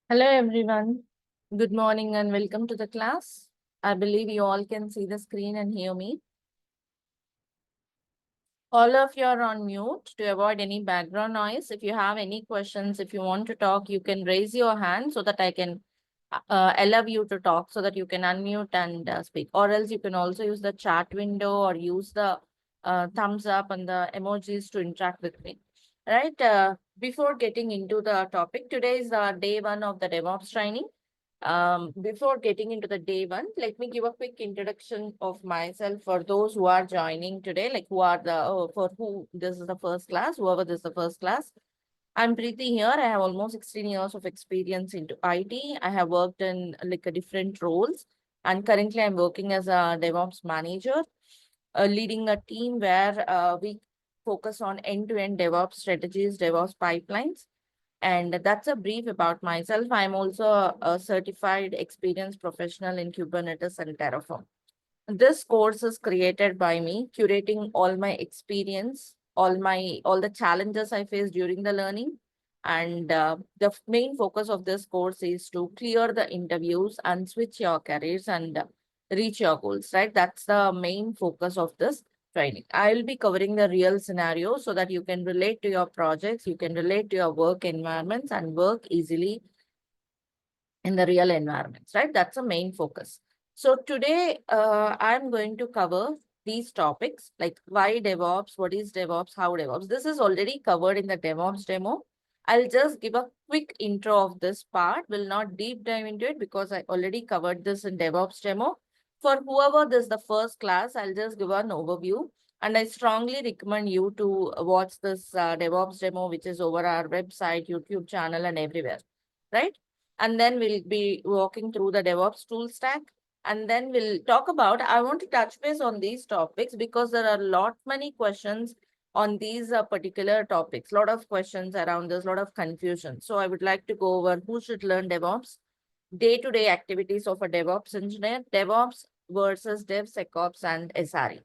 Hello everyone. Good morning and welcome to the class. I believe you all can see the screen and hear me. All of you are on mute to avoid any background noise. If you have any questions, if you want to talk, you can raise your hand so that I can allow you to talk so that you can unmute and speak. Or else you can also use the chat window or use the thumbs up and the emojis to interact with me. Right? Before getting into the topic, today is day one of the DevOps training. Before getting into the day one, let me give a quick introduction of myself for those who are joining today, like who are for who this is the first class, whoever this is the first class. I'm Preethi here. I have almost 16 years of experience into IT. I have worked in like a different roles, and currently I'm working as a DevOps manager, leading a team where we focus on end-to-end DevOps strategies, DevOps pipelines. And that's a brief about myself. I'm also a certified experienced professional in Kubernetes and Terraform. This course is created by me, curating all my experience, all the challenges I faced during the learning. And the main focus of this course is to clear the interviews and switch your careers and reach your goals, right? That's the main focus of this training. I will be covering the real scenarios so that you can relate to your projects, you can relate to your work environments and work easily in the real environments, right? That's the main focus. So today, I'm going to cover these topics like why DevOps, what is DevOps, how DevOps. This is already covered in the DevOps demo. I'll just give a quick intro of this part. Will not deep dive into it because I already covered this in DevOps demo. For whoever this is the first class, I'll just give an overview. And I strongly recommend you to watch this DevOps demo, which is over our website, YouTube channel, and everywhere, right? And then we'll be walking through the DevOps tool stack. And then we'll talk about, I want to touch base on these topics because there are many questions on these particular topics, lot of questions around this, lot of confusion. So I would like to go over who should learn DevOps, day-to-day activities of a DevOps engineer, DevOps versus DevSecOps and SRE,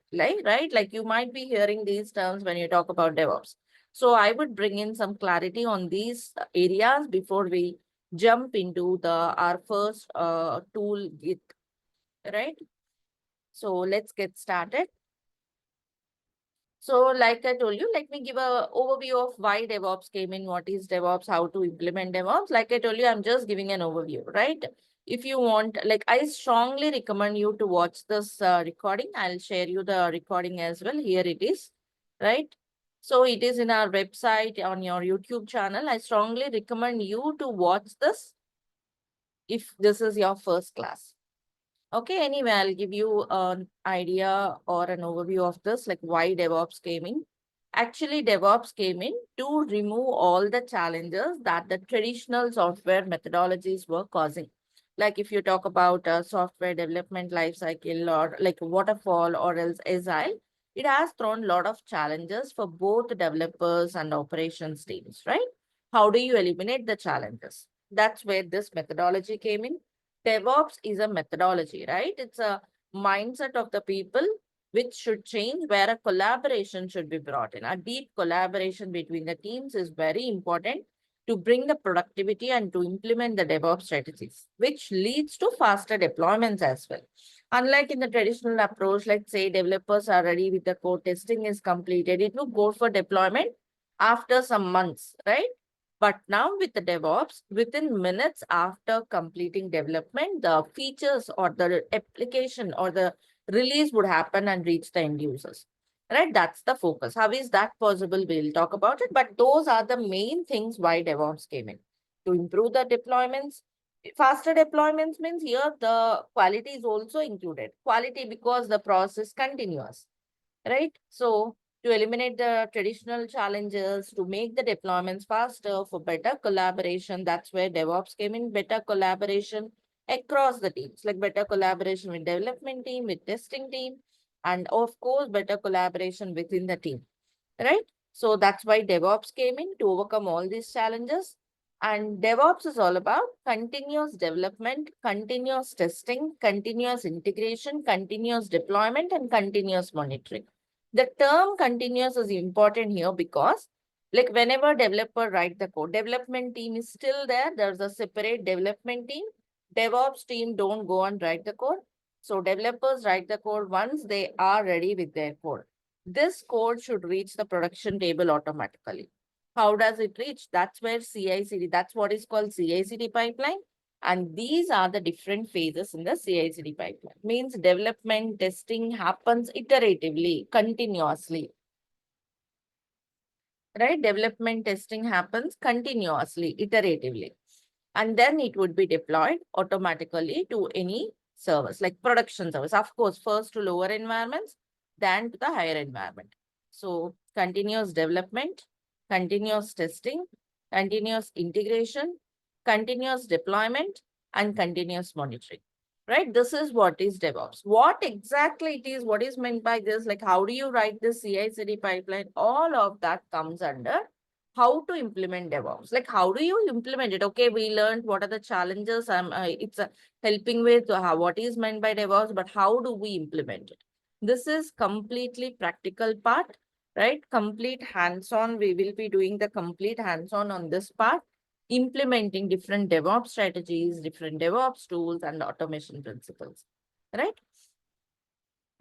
right? Like you might be hearing these terms when you talk about DevOps. So I would bring in some clarity on these areas before we jump into our first tool Git, right? So let's get started. So like I told you, let me give a overview of why DevOps came in, what is DevOps, how to implement DevOps. Like I told you, I'm just giving an overview, right? If you want, like I strongly recommend you to watch this recording. I'll share you the recording as well. Here it is, right? So it is in our website, on your YouTube channel. I strongly recommend you to watch this if this is your first class. Okay, anyway, I'll give you an idea or an overview of this, like why DevOps came in. Actually, DevOps came in to remove all the challenges that the traditional software methodologies were causing. Like if you talk about software development lifecycle or like waterfall or else agile, it has thrown a lot of challenges for both developers and operations teams, right? How do you eliminate the challenges? That's where this methodology came in. DevOps is a methodology, right? It's a mindset of the people which should change, where a collaboration should be brought in. A deep collaboration between the teams is very important to bring the productivity and to implement the DevOps strategies, which leads to faster deployments as well. Unlike in the traditional approach, let's say developers are ready with the code, testing is completed, it will go for deployment after some months, right? But now with the DevOps, within minutes after completing development, the features or the application or the release would happen and reach the end users. Right? That's the focus. How is that possible? We'll talk about it. But those are the main things why DevOps came in. To improve the deployments. Faster deployments means here the quality is also included. Quality because the process continuous, right? So to eliminate the traditional challenges, to make the deployments faster, for better collaboration, that's where DevOps came in, better collaboration across the teams, like better collaboration with development team, with testing team, and of course, better collaboration within the team, right? So that's why DevOps came in to overcome all these challenges. And DevOps is all about continuous development, continuous testing, continuous integration, continuous deployment, and continuous monitoring. The term continuous is important here because Like whenever developer write the code, development team is still there. There's a separate development team. DevOps team don't go and write the code. So developers write the code once they are ready with their code. This code should reach the production table automatically. How does it reach? That's where CI/CD, that's what is called CI/CD pipeline. And these are the different phases in the CI/CD pipeline. Means development testing happens iteratively, continuously. Right? Development testing happens continuously, iteratively. And then it would be deployed automatically to any service, like production service. Of course, first to lower environments, then to the higher environment. So continuous development, continuous testing, continuous integration, continuous deployment, and continuous monitoring. Right? This is what is DevOps. What exactly it is, what is meant by this, like how do you write the CI/CD pipeline? All of that comes under how to implement DevOps. Like, how do you implement it? Okay, we learned what are the challenges. It's helping with what is meant by DevOps, but how do we implement it? This is completely practical part, right? Complete hands-on. We will be doing the complete hands-on on this part, implementing different DevOps strategies, different DevOps tools, and automation principles, right?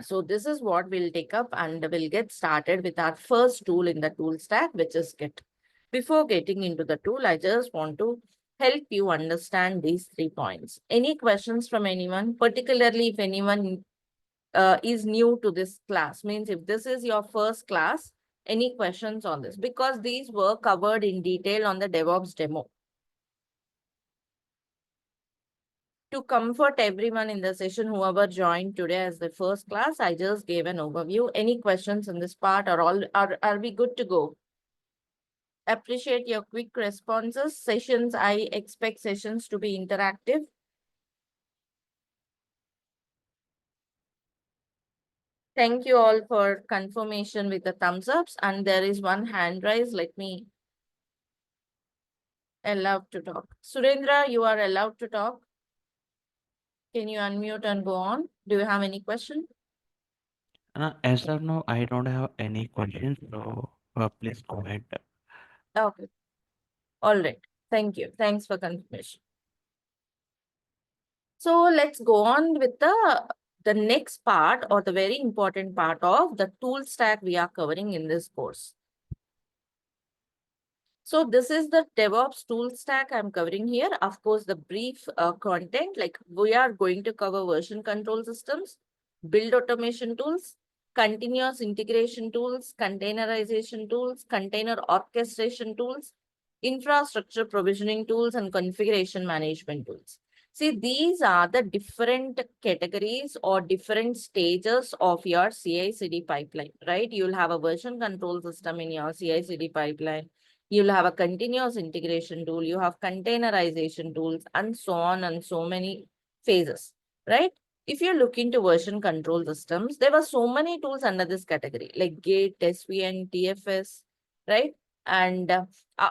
So this is what we'll take up, and we'll get started with our first tool in the tool stack, which is Git. Before getting into the tool, I just want to help you understand these 3 points. Any questions from anyone, particularly if anyone is new to this class? Means if this is your first class, any questions on this? Because these were covered in detail on the DevOps demo. To comfort everyone in the session, whoever joined today as the first class, I just gave an overview. Any questions in this part, or are we good to go? Appreciate your quick responses. Sessions, I expect sessions to be interactive. Thank you all for confirmation with the thumbs ups. And there is one hand raised. Let me allow to talk. Surendra, you are allowed to talk. Can you unmute and go on? Do you have any question? As of now, I don't have any questions, so please go ahead. Okay. All right. Thank you. Thanks for confirmation. So let's go on with the next part, or the very important part of the tool stack we are covering in this course. So this is the DevOps tool stack I'm covering here. Of course, the brief content, like we are going to cover version control systems, build automation tools, continuous integration tools, containerization tools, container orchestration tools, infrastructure provisioning tools, and configuration management tools. See, these are the different categories or different stages of your CI/CD pipeline, right? You'll have a version control system in your CI/CD pipeline. You'll have a continuous integration tool, you have containerization tools, and so on, and so many phases, right? If you look into version control systems, there were so many tools under this category, like Git, SVN, TFS, right? And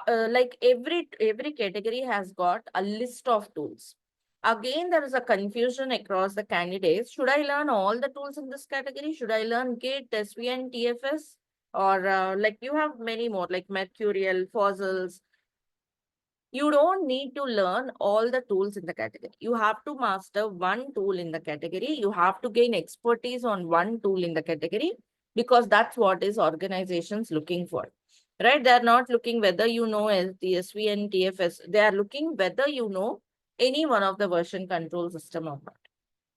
like every category has got a list of tools. Again, there is a confusion across the candidates. Should I learn all the tools in this category? Should I learn Git, SVN, TFS? Or like you have many more, like Mercurial, Fossils. You don't need to learn all the tools in the category. You have to master one tool in the category. You have to gain expertise on one tool in the category, because that's what is organizations looking for, right? They're not looking whether you know SDSV and TFS. They are looking whether you know any one of the version control system or not,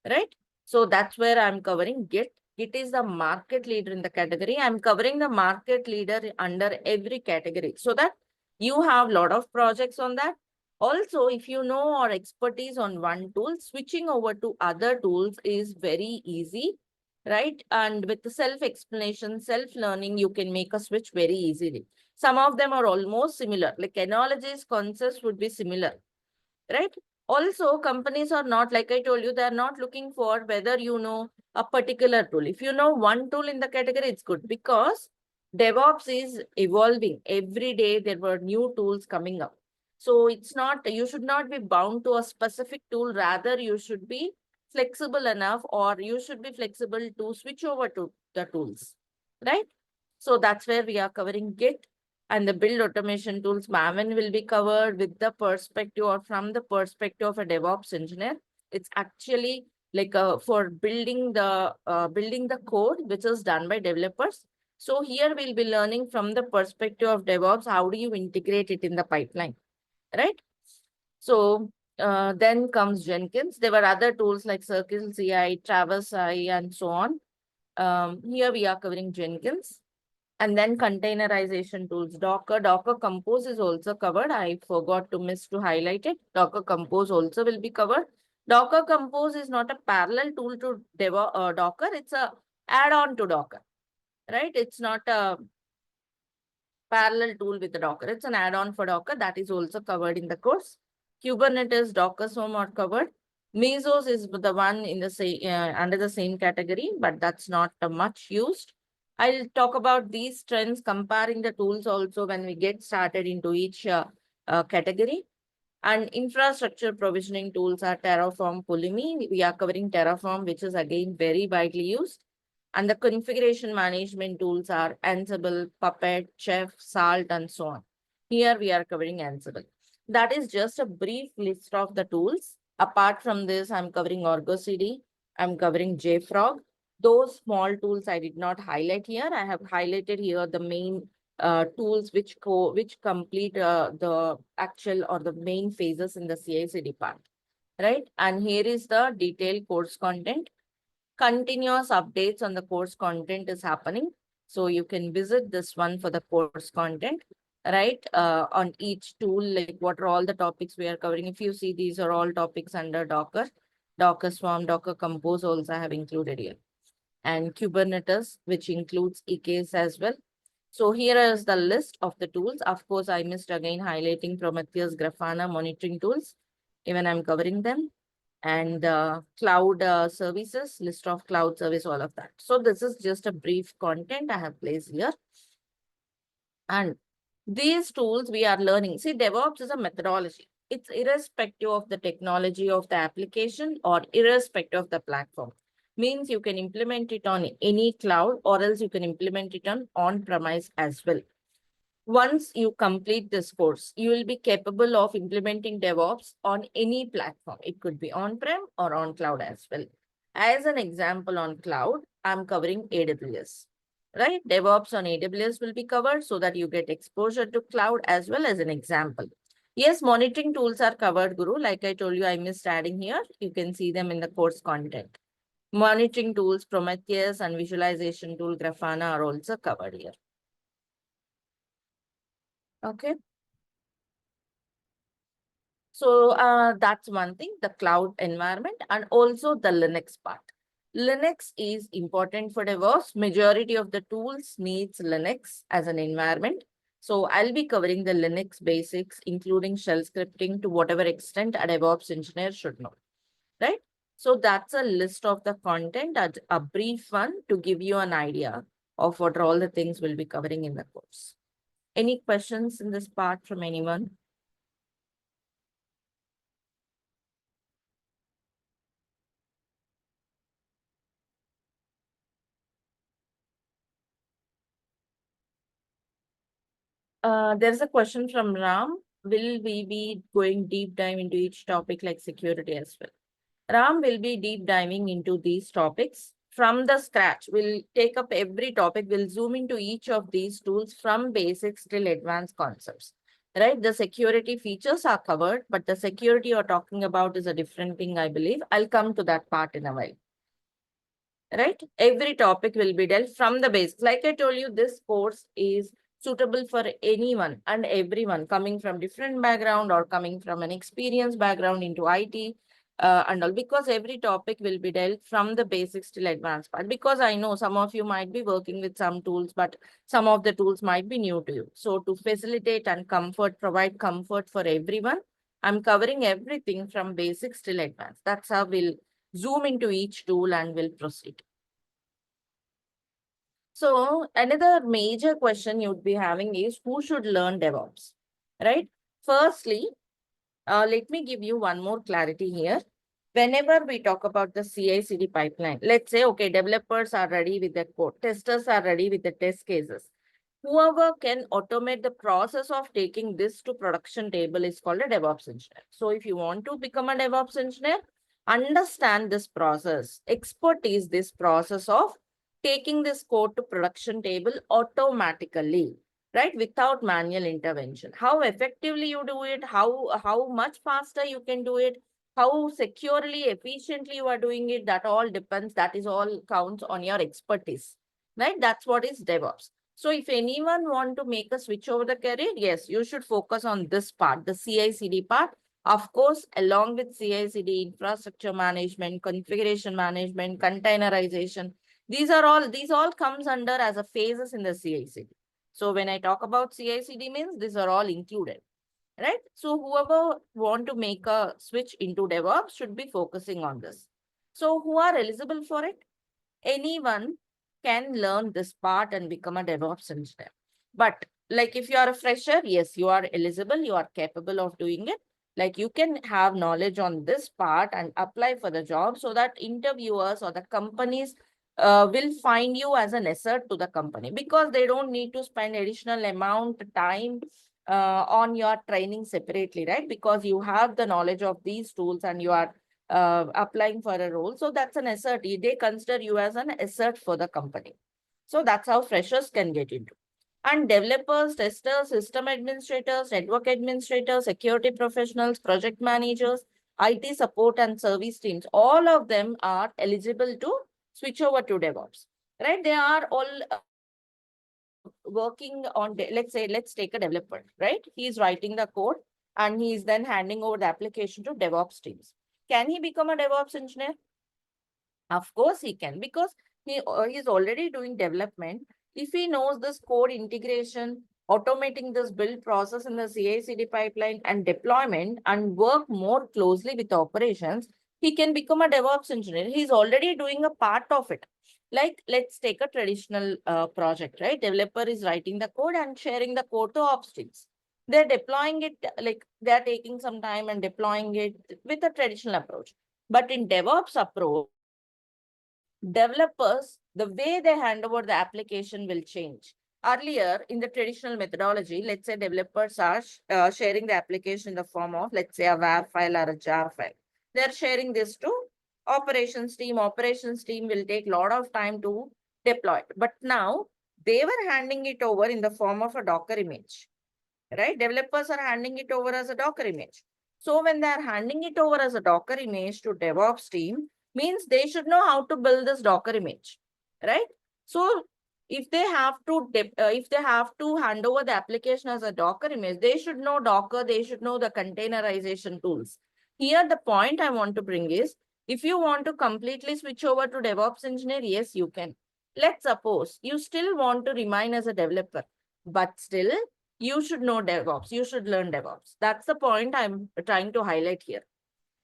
right? So that's where I'm covering Git. Git is the market leader in the category. I'm covering the market leader under every category, so that you have a lot of projects on that. Also, if you know or expertise on one tool, switching over to other tools is very easy, right? And with the self-explanation, self-learning, you can make a switch very easily. Some of them are almost similar, like analogies, concepts would be similar, right? Also, companies are not, like I told you, they are not looking for whether you know a particular tool. If you know one tool in the category, it's good, because DevOps is evolving. Every day there were new tools coming up. So it's not, you should not be bound to a specific tool. Rather, you should be flexible enough, or you should be flexible to switch over to the tools, right? So that's where we are covering Git. And the build automation tools, Maven will be covered with the perspective or from the perspective of a DevOps engineer. It's actually like for building the code, which is done by developers. So here we'll be learning from the perspective of DevOps, how do you integrate it in the pipeline, right? So then comes Jenkins. There were other tools like Circle CI, Traverse CI, and so on. Here we are covering Jenkins. And then containerization tools, Docker Compose is also covered. I forgot to highlight it. Docker Compose also will be covered. Docker Compose is not a parallel tool to Docker. It's a add-on to Docker, right? It's not a parallel tool with the Docker. It's an add-on for Docker that is also covered in the course. Kubernetes, Docker Swarm are covered. Mesos is the one in the same under the same category, but that's not much used. I'll talk about these trends, comparing the tools also when we get started into each category. And infrastructure provisioning tools are Terraform, Pulumi. We are covering Terraform, which is again very widely used. And the configuration management tools are Ansible, Puppet, Chef, Salt, and so on. Here we are covering Ansible. That is just a brief list of the tools. Apart from this, I'm covering Argo CD. I'm covering JFrog. Those small tools I did not highlight here. I have highlighted here the main tools which complete the actual or the main phases in the CI/CD part, right? And here is the detailed course content. Continuous updates on the course content is happening. So you can visit this one for the course content, right? On each tool, like what are all the topics we are covering. If you see, these are all topics under Docker, Docker Swarm, Docker Compose also I have included here. And Kubernetes, which includes EKS as well. So here is the list of the tools. Of course, I missed again highlighting Prometheus, Grafana monitoring tools. Even I'm covering them. And cloud services, list of cloud service, all of that. So this is just a brief content I have placed here. And these tools we are learning. See, DevOps is a methodology. It's irrespective of the technology of the application or irrespective of the platform. Means you can implement it on any cloud or else you can implement it on-premise as well. Once you complete this course, you will be capable of implementing DevOps on any platform. It could be on-prem or on cloud as well. As an example on cloud, I'm covering AWS, right? DevOps on AWS will be covered so that you get exposure to cloud as well as an example. Yes, monitoring tools are covered, Guru. Like I told you, I missed adding here. You can see them in the course content. Monitoring tools, Prometheus and visualization tool, Grafana are also covered here. Okay. So that's one thing, the cloud environment and also the Linux part. Linux is important for DevOps. Majority of the tools needs Linux as an environment. So I'll be covering the Linux basics, including shell scripting to whatever extent a DevOps engineer should know, right? So that's a list of the content, a brief one to give you an idea of what all the things we'll be covering in the course. Any questions in this part from anyone? There's a question from Ram. Will we be going deep dive into each topic like security as well? Ram will be deep diving into these topics from the scratch. We'll take up every topic. We'll zoom into each of these tools from basics till advanced concepts, right? The security features are covered, but the security you're talking about is a different thing, I believe. I'll come to that part in a while, right? Every topic will be dealt from the base. Like I told you, this course is suitable for anyone and everyone coming from different background or coming from an experienced background into IT and all, because every topic will be dealt from the basics till advanced part. Because I know some of you might be working with some tools, but some of the tools might be new to you. So to facilitate and provide comfort for everyone, I'm covering everything from basics till advanced. That's how we'll zoom into each tool and we'll proceed. So another major question you'd be having is who should learn DevOps, right? Firstly, let me give you one more clarity here. Whenever we talk about the CI/CD pipeline, let's say, okay, developers are ready with the code, testers are ready with the test cases. Whoever can automate the process of taking this to production table is called a DevOps engineer. So if you want to become a DevOps engineer, understand this process, expertise this process of taking this code to production table automatically, right? Without manual intervention. How effectively you do it, how much faster you can do it, how securely, efficiently you are doing it, that all depends, that is all counts on your expertise, right? That's what is DevOps. So if anyone want to make a switch over the career, yes, you should focus on this part, the CI/CD part. Of course, along with CI/CD, infrastructure management, configuration management, containerization, these all comes under as a phases in the CI/CD. So when I talk about CI/CD means these are all included, right? So whoever want to make a switch into DevOps should be focusing on this. So who are eligible for it? Anyone can learn this part and become a DevOps engineer. But like if you are a fresher, yes, you are eligible, you are capable of doing it. Like you can have knowledge on this part and apply for the job so that interviewers or the companies will find you as an asset to the company because they don't need to spend additional amount time on your training separately, right? Because you have the knowledge of these tools and you are applying for a role. So that's an asset. They consider you as an asset for the company. So that's how freshers can get into. And developers, testers, system administrators, network administrators, security professionals, project managers, IT support and service teams, all of them are eligible to switch over to DevOps, right? They are all working on, let's say, let's take a developer, right? He's writing the code and he's then handing over the application to DevOps teams. Can he become a DevOps engineer? Of course he can, because he's already doing development. If he knows this code integration, automating this build process in the CI/CD pipeline and deployment and work more closely with operations, he can become a DevOps engineer. He's already doing a part of it. Like let's take a traditional project, right? Developer is writing the code and sharing the code to ops teams. They're deploying it, like they're taking some time and deploying it with a traditional approach. But in DevOps approach, developers, the way they hand over the application will change. Earlier, in the traditional methodology, let's say developers are sharing the application in the form of, let's say, a WAR file or a jar file. They're sharing this to operations team. Operations team will take a lot of time to deploy it. But now, they were handing it over in the form of a Docker image, right? Developers are handing it over as a Docker image. So when they are handing it over as a Docker image to DevOps team, means they should know how to build this Docker image, right? So if they have to hand over the application as a Docker image, they should know Docker, they should know the containerization tools. Here, the point I want to bring is, if you want to completely switch over to DevOps engineer, yes, you can. Let's suppose you still want to remain as a developer, but still you should know DevOps. You should learn DevOps. That's the point I'm trying to highlight here.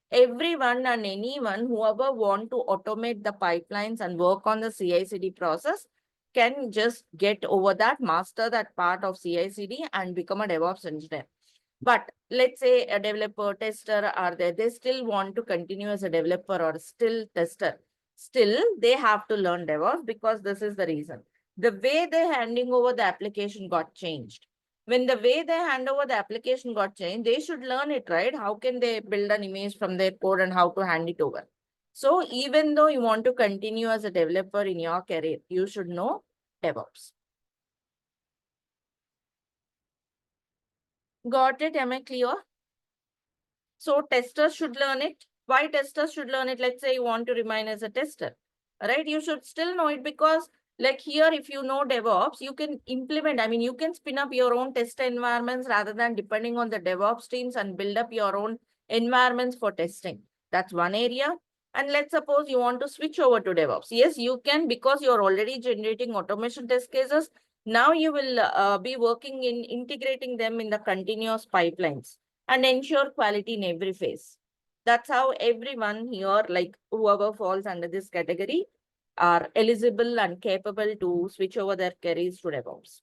Everyone and anyone, whoever want to automate the pipelines and work on the CI/CD process can just get over that, master that part of CI/CD and become a DevOps engineer. But let's say a developer, tester are there, they still want to continue as a developer or still tester. Still, they have to learn DevOps because this is the reason. The way they're handing over the application got changed. When the way they hand over the application got changed, they should learn it, right? How can they build an image from their code and how to hand it over? So even though you want to continue as a developer in your career, you should know DevOps. Got it? Am I clear? So testers should learn it. Why testers should learn it? Let's say you want to remain as a tester, right? You should still know it because like here, if you know DevOps, you can implement, I mean, you can spin up your own test environments rather than depending on the DevOps teams and build up your own environments for testing. That's one area. And let's suppose you want to switch over to DevOps. Yes, you can because you're already generating automation test cases. Now you will be working in integrating them in the continuous pipelines and ensure quality in every phase. That's how everyone here, like whoever falls under this category, are eligible and capable to switch over their careers to DevOps.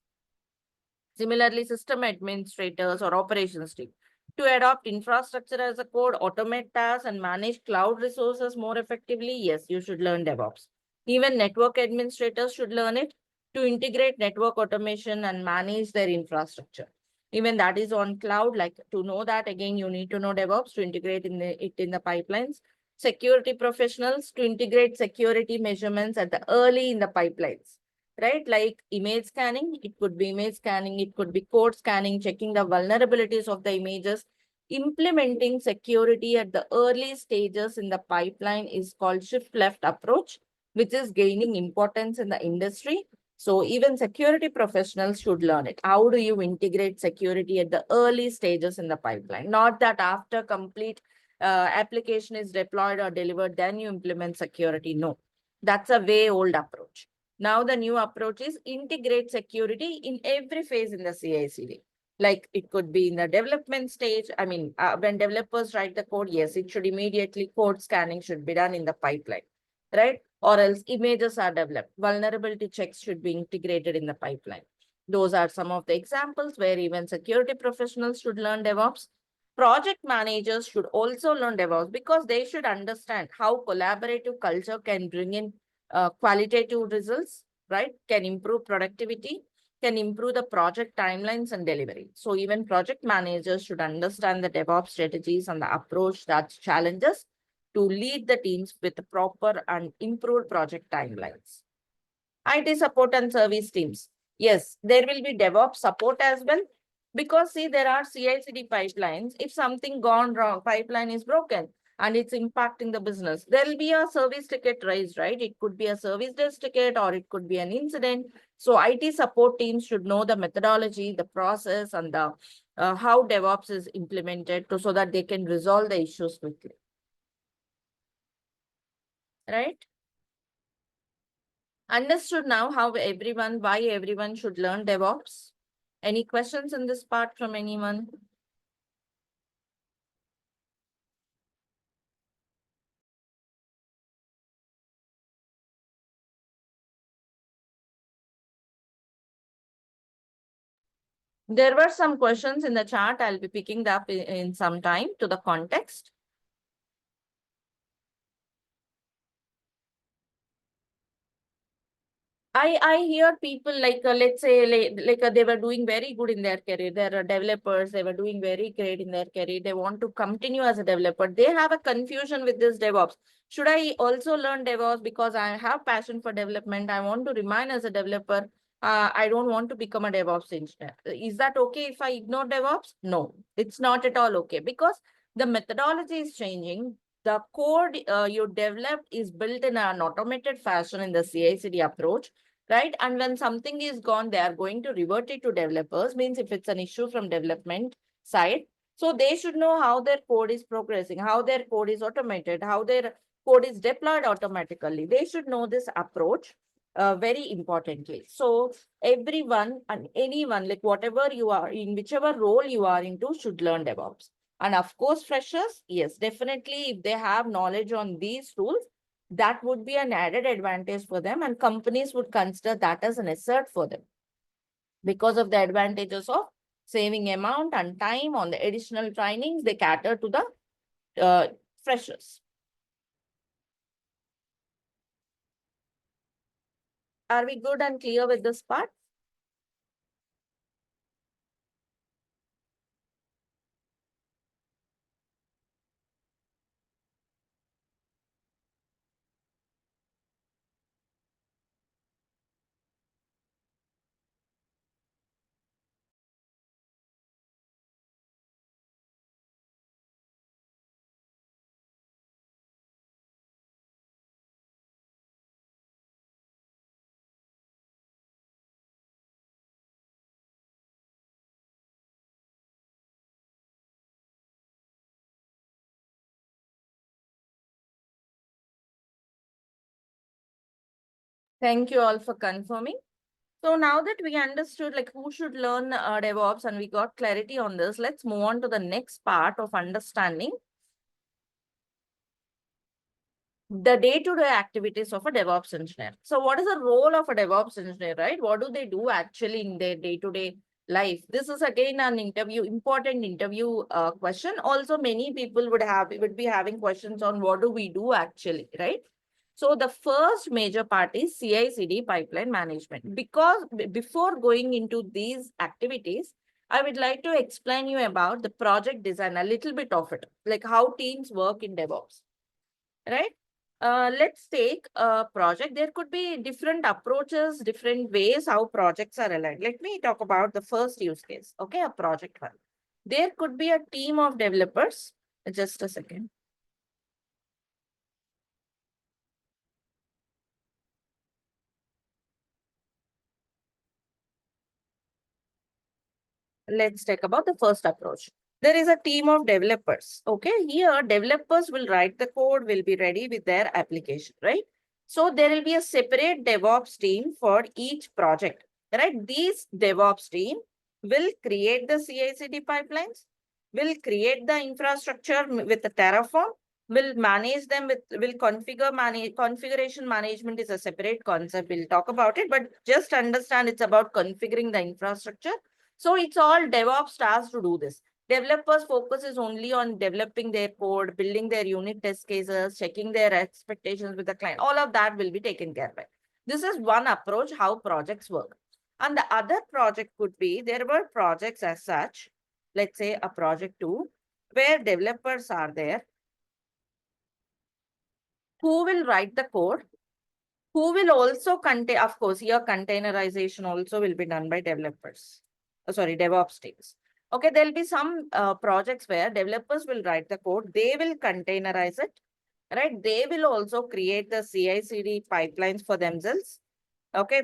Similarly, system administrators or operations team. To adopt infrastructure as a code, automate tasks, and manage cloud resources more effectively, yes, you should learn DevOps. Even network administrators should learn it. to integrate network automation and manage their infrastructure. Even that is on cloud, like to know that, again, you need to know DevOps to integrate it in the pipelines. Security professionals to integrate security measurements at the early in the pipelines, right? Like image scanning, it could be image scanning, it could be code scanning, checking the vulnerabilities of the images. Implementing security at the early stages in the pipeline is called shift left approach, which is gaining importance in the industry. So even security professionals should learn it. How do you integrate security at the early stages in the pipeline? Not that after complete application is deployed or delivered, then you implement security. No, that's a way old approach. Now the new approach is integrate security in every phase in the CI/CD. Like it could be in the development stage. I mean, when developers write the code, yes, it should immediately code scanning should be done in the pipeline, right? Or else images are developed. Vulnerability checks should be integrated in the pipeline. Those are some of the examples where even security professionals should learn DevOps. Project managers should also learn DevOps because they should understand how collaborative culture can bring in qualitative results, right? Can improve productivity, can improve the project timelines and delivery. So even project managers should understand the DevOps strategies and the approach that challenges to lead the teams with proper and improved project timelines. IT support and service teams. Yes, there will be DevOps support as well. Because see, there are CI/CD pipelines. If something gone wrong, pipeline is broken and it's impacting the business, there will be a service ticket raised, right? It could be a service desk ticket or it could be an incident. So IT support teams should know the methodology, the process, and the how DevOps is implemented so that they can resolve the issues quickly. Right? Understood now why everyone should learn DevOps. Any questions in this part from anyone? There were some questions in the chat. I'll be picking up in some time to the context. I hear people like, let's say, they were doing very good in their career. There are developers, they were doing very great in their career. They want to continue as a developer. They have a confusion with this DevOps. Should I also learn DevOps because I have passion for development? I want to remain as a developer. I don't want to become a DevOps engineer. Is that okay if I ignore DevOps? No, it's not at all okay because the methodology is changing. The code you developed is built in an automated fashion in the CI/CD approach, right? And when something is gone, they are going to revert it to developers, means if it's an issue from development side. So they should know how their code is progressing, how their code is automated, how their code is deployed automatically. They should know this approach very importantly. So everyone and anyone, like whatever you are, in whichever role you are into, should learn DevOps. And of course, freshers, yes, definitely, if they have knowledge on these tools, that would be an added advantage for them, and companies would consider that as an asset for them because of the advantages of saving amount and time on the additional trainings. They cater to the freshers. Are we good and clear with this part? Thank you all for confirming. So now that we understood like who should learn DevOps and we got clarity on this, let's move on to the next part of understanding the day-to-day activities of a DevOps engineer. So what is the role of a DevOps engineer, right? What do they do actually in their day-to-day life? This is again an important interview question. Also, many people would be having questions on what do we do actually, right? So the first major part is CI/CD pipeline management. Because before going into these activities, I would like to explain you about the project design, a little bit of it, like how teams work in DevOps, right? Let's take a project. There could be different approaches, different ways how projects are aligned. Let me talk about the first use case, okay, a project one. There could be a team of developers. Just a second. Let's talk about the first approach. There is a team of developers. Okay, here developers will write the code, will be ready with their application, right? So there will be a separate DevOps team for each project, right? These DevOps team will create the CI/CD pipelines, will create the infrastructure with the Terraform, will manage them with, will configuration management is a separate concept. We'll talk about it, but just understand it's about configuring the infrastructure. So it's all DevOps tasks to do this. Developers focus is only on developing their code, building their unit test cases, checking their expectations with the client. All of that will be taken care by. This is one approach how projects work. And the other project could be, there were projects as such, let's say a project 2, where developers are there who will write the code, who will also contain, of course, here containerization also will be done by developers. Sorry, DevOps teams. Okay, there'll be some projects where developers will write the code, they will containerize it, right? They will also create the CI/CD pipelines for themselves. Okay,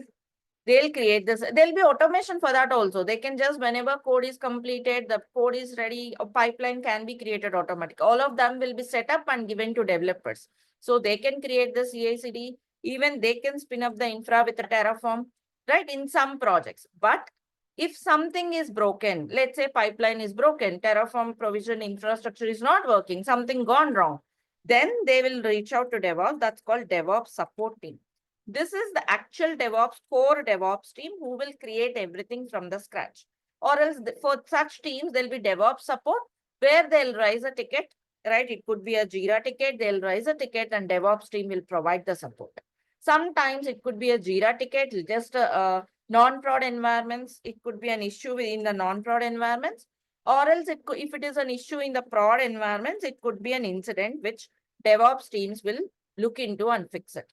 they'll create this. There'll be automation for that also. They can just, whenever code is completed, the code is ready, a pipeline can be created automatically. All of them will be set up and given to developers. So they can create the CI/CD. Even they can spin up the infra with the Terraform, right? In some projects. But if something is broken, let's say pipeline is broken, Terraform provision infrastructure is not working, something gone wrong, then they will reach out to DevOps. That's called DevOps support team. This is the actual DevOps, core DevOps team who will create everything from the scratch. Or else for such teams, there'll be DevOps support where they'll raise a ticket, right? It could be a Jira ticket, they'll raise a ticket and DevOps team will provide the support. Sometimes it could be a Jira ticket, just a non-prod environments. It could be an issue within the non-prod environments. Or else if it is an issue in the prod environments, it could be an incident which DevOps teams will look into and fix it.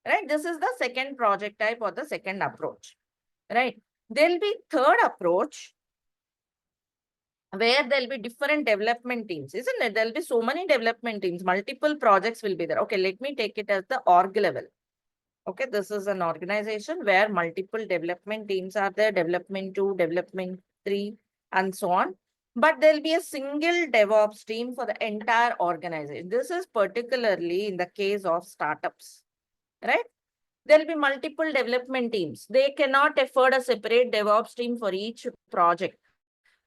Right? This is the second project type or the second approach. Right? There'll be third approach where there'll be different development teams, isn't it? There'll be so many development teams, multiple projects will be there. Okay, let me take it as the org level. Okay, this is an organization where multiple development teams are there, development 2, development 3, and so on. But there'll be a single DevOps team for the entire organization. This is particularly in the case of startups, right? There'll be multiple development teams. They cannot afford a separate DevOps team for each project.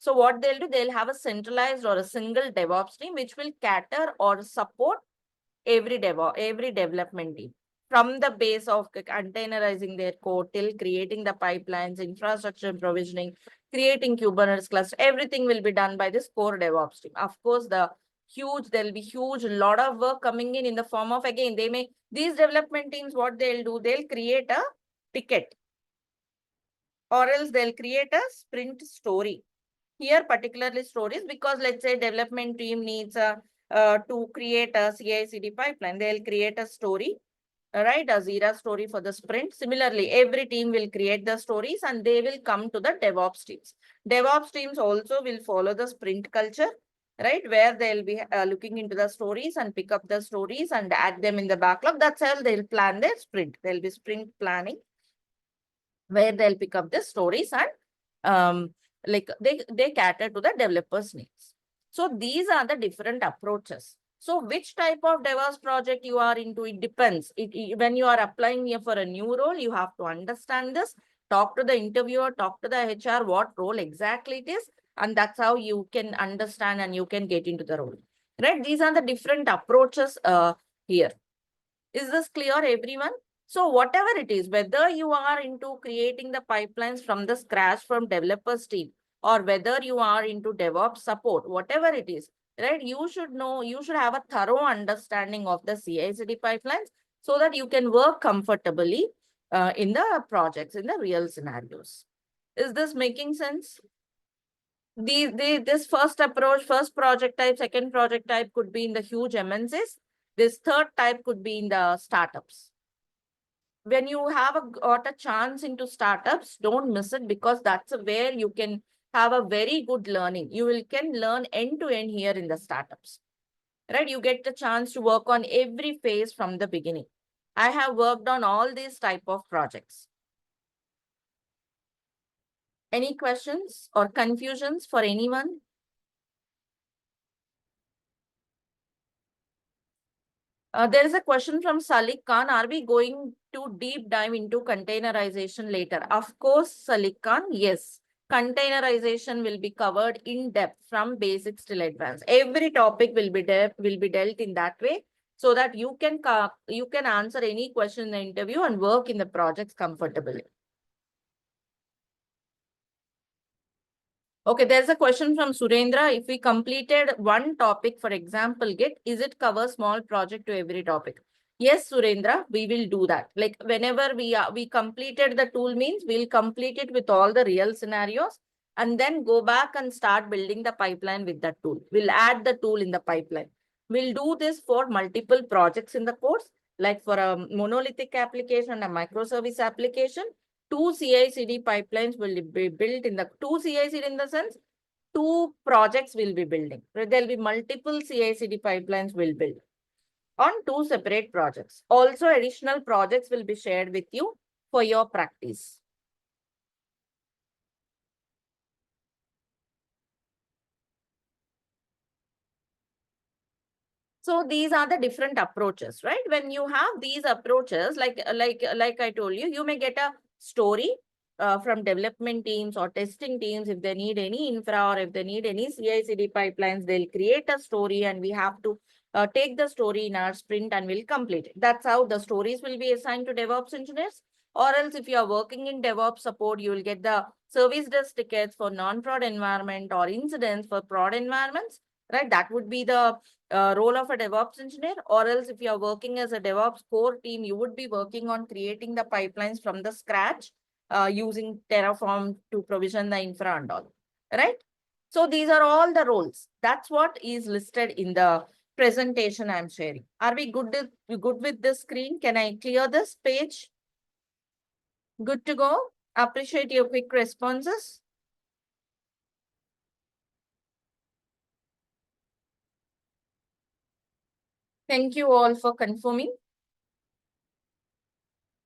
So what they'll do, they'll have a centralized or a single DevOps team which will cater or support every development team. From the base of containerizing their code till creating the pipelines, infrastructure provisioning, creating Kubernetes cluster, everything will be done by this core DevOps team. Of course, there'll be huge lot of work coming in the form of, again, these development teams, what they'll do, they'll create a ticket or else they'll create a sprint story. Here, particularly stories, because let's say development team needs to create a CI/CD pipeline, they'll create a story, right? A Jira story for the sprint. Similarly, every team will create the stories and they will come to the DevOps teams. DevOps teams also will follow the sprint culture, right? Where they'll be looking into the stories and pick up the stories and add them in the backlog. That's how they'll plan their sprint. There'll be sprint planning where they'll pick up the stories and like they cater to the developers' needs. So these are the different approaches. So which type of DevOps project you are into, it depends. When you are applying here for a new role, you have to understand this, talk to the interviewer, talk to the HR, what role exactly it is, and that's how you can understand and you can get into the role. Right? These are the different approaches here. Is this clear, everyone? So whatever it is, whether you are into creating the pipelines from the scratch from developers team, or whether you are into DevOps support, whatever it is, right? You should know, you should have a thorough understanding of the CI/CD pipelines. so that you can work comfortably in the projects, in the real scenarios. Is this making sense? This first approach, first project type, second project type could be in the huge MNCs. This third type could be in the startups. When you have got a chance into startups, don't miss it, because that's where you can have a very good learning. Can learn end to end here in the startups, right? You get the chance to work on every phase from the beginning. I have worked on all these type of projects. Any questions or confusions for anyone? There is a question from Salik Khan. Are we going to deep dive into containerization later? Of course, Salik Khan, yes. Containerization will be covered in depth from basics till advanced. Every topic will be dealt in that way, so that you can answer any question in the interview and work in the projects comfortably. Okay, there's a question from Surendra. If we completed one topic, for example, Git, is it cover small project to every topic? Yes, Surendra, we will do that. Like whenever we completed the tool means we'll complete it with all the real scenarios and then go back and start building the pipeline with that tool. We'll add the tool in the pipeline. We'll do this for multiple projects in the course, like for a monolithic application and a microservice application. Two CI/CD pipelines will be built in the two CI/CD in the sense two projects will be building. There'll be multiple CI/CD pipelines will build on two separate projects. Also, additional projects will be shared with you for your practice. So these are the different approaches, right? When you have these approaches, like I told you, you may get a story from development teams or testing teams. If they need any infra or if they need any CI/CD pipelines, they'll create a story and we have to take the story in our sprint and we'll complete it. That's how the stories will be assigned to DevOps engineers. Or else if you are working in DevOps support, you will get the service desk tickets for non-prod environment or incidents for prod environments, right? That would be the role of a DevOps engineer. Or else if you are working as a DevOps core team, you would be working on creating the pipelines from the scratch using Terraform to provision the infra and all, right? So these are all the roles. That's what is listed in the presentation I'm sharing. Are we good with this screen? Can I clear this page? Good to go? Appreciate your quick responses. Thank you all for confirming.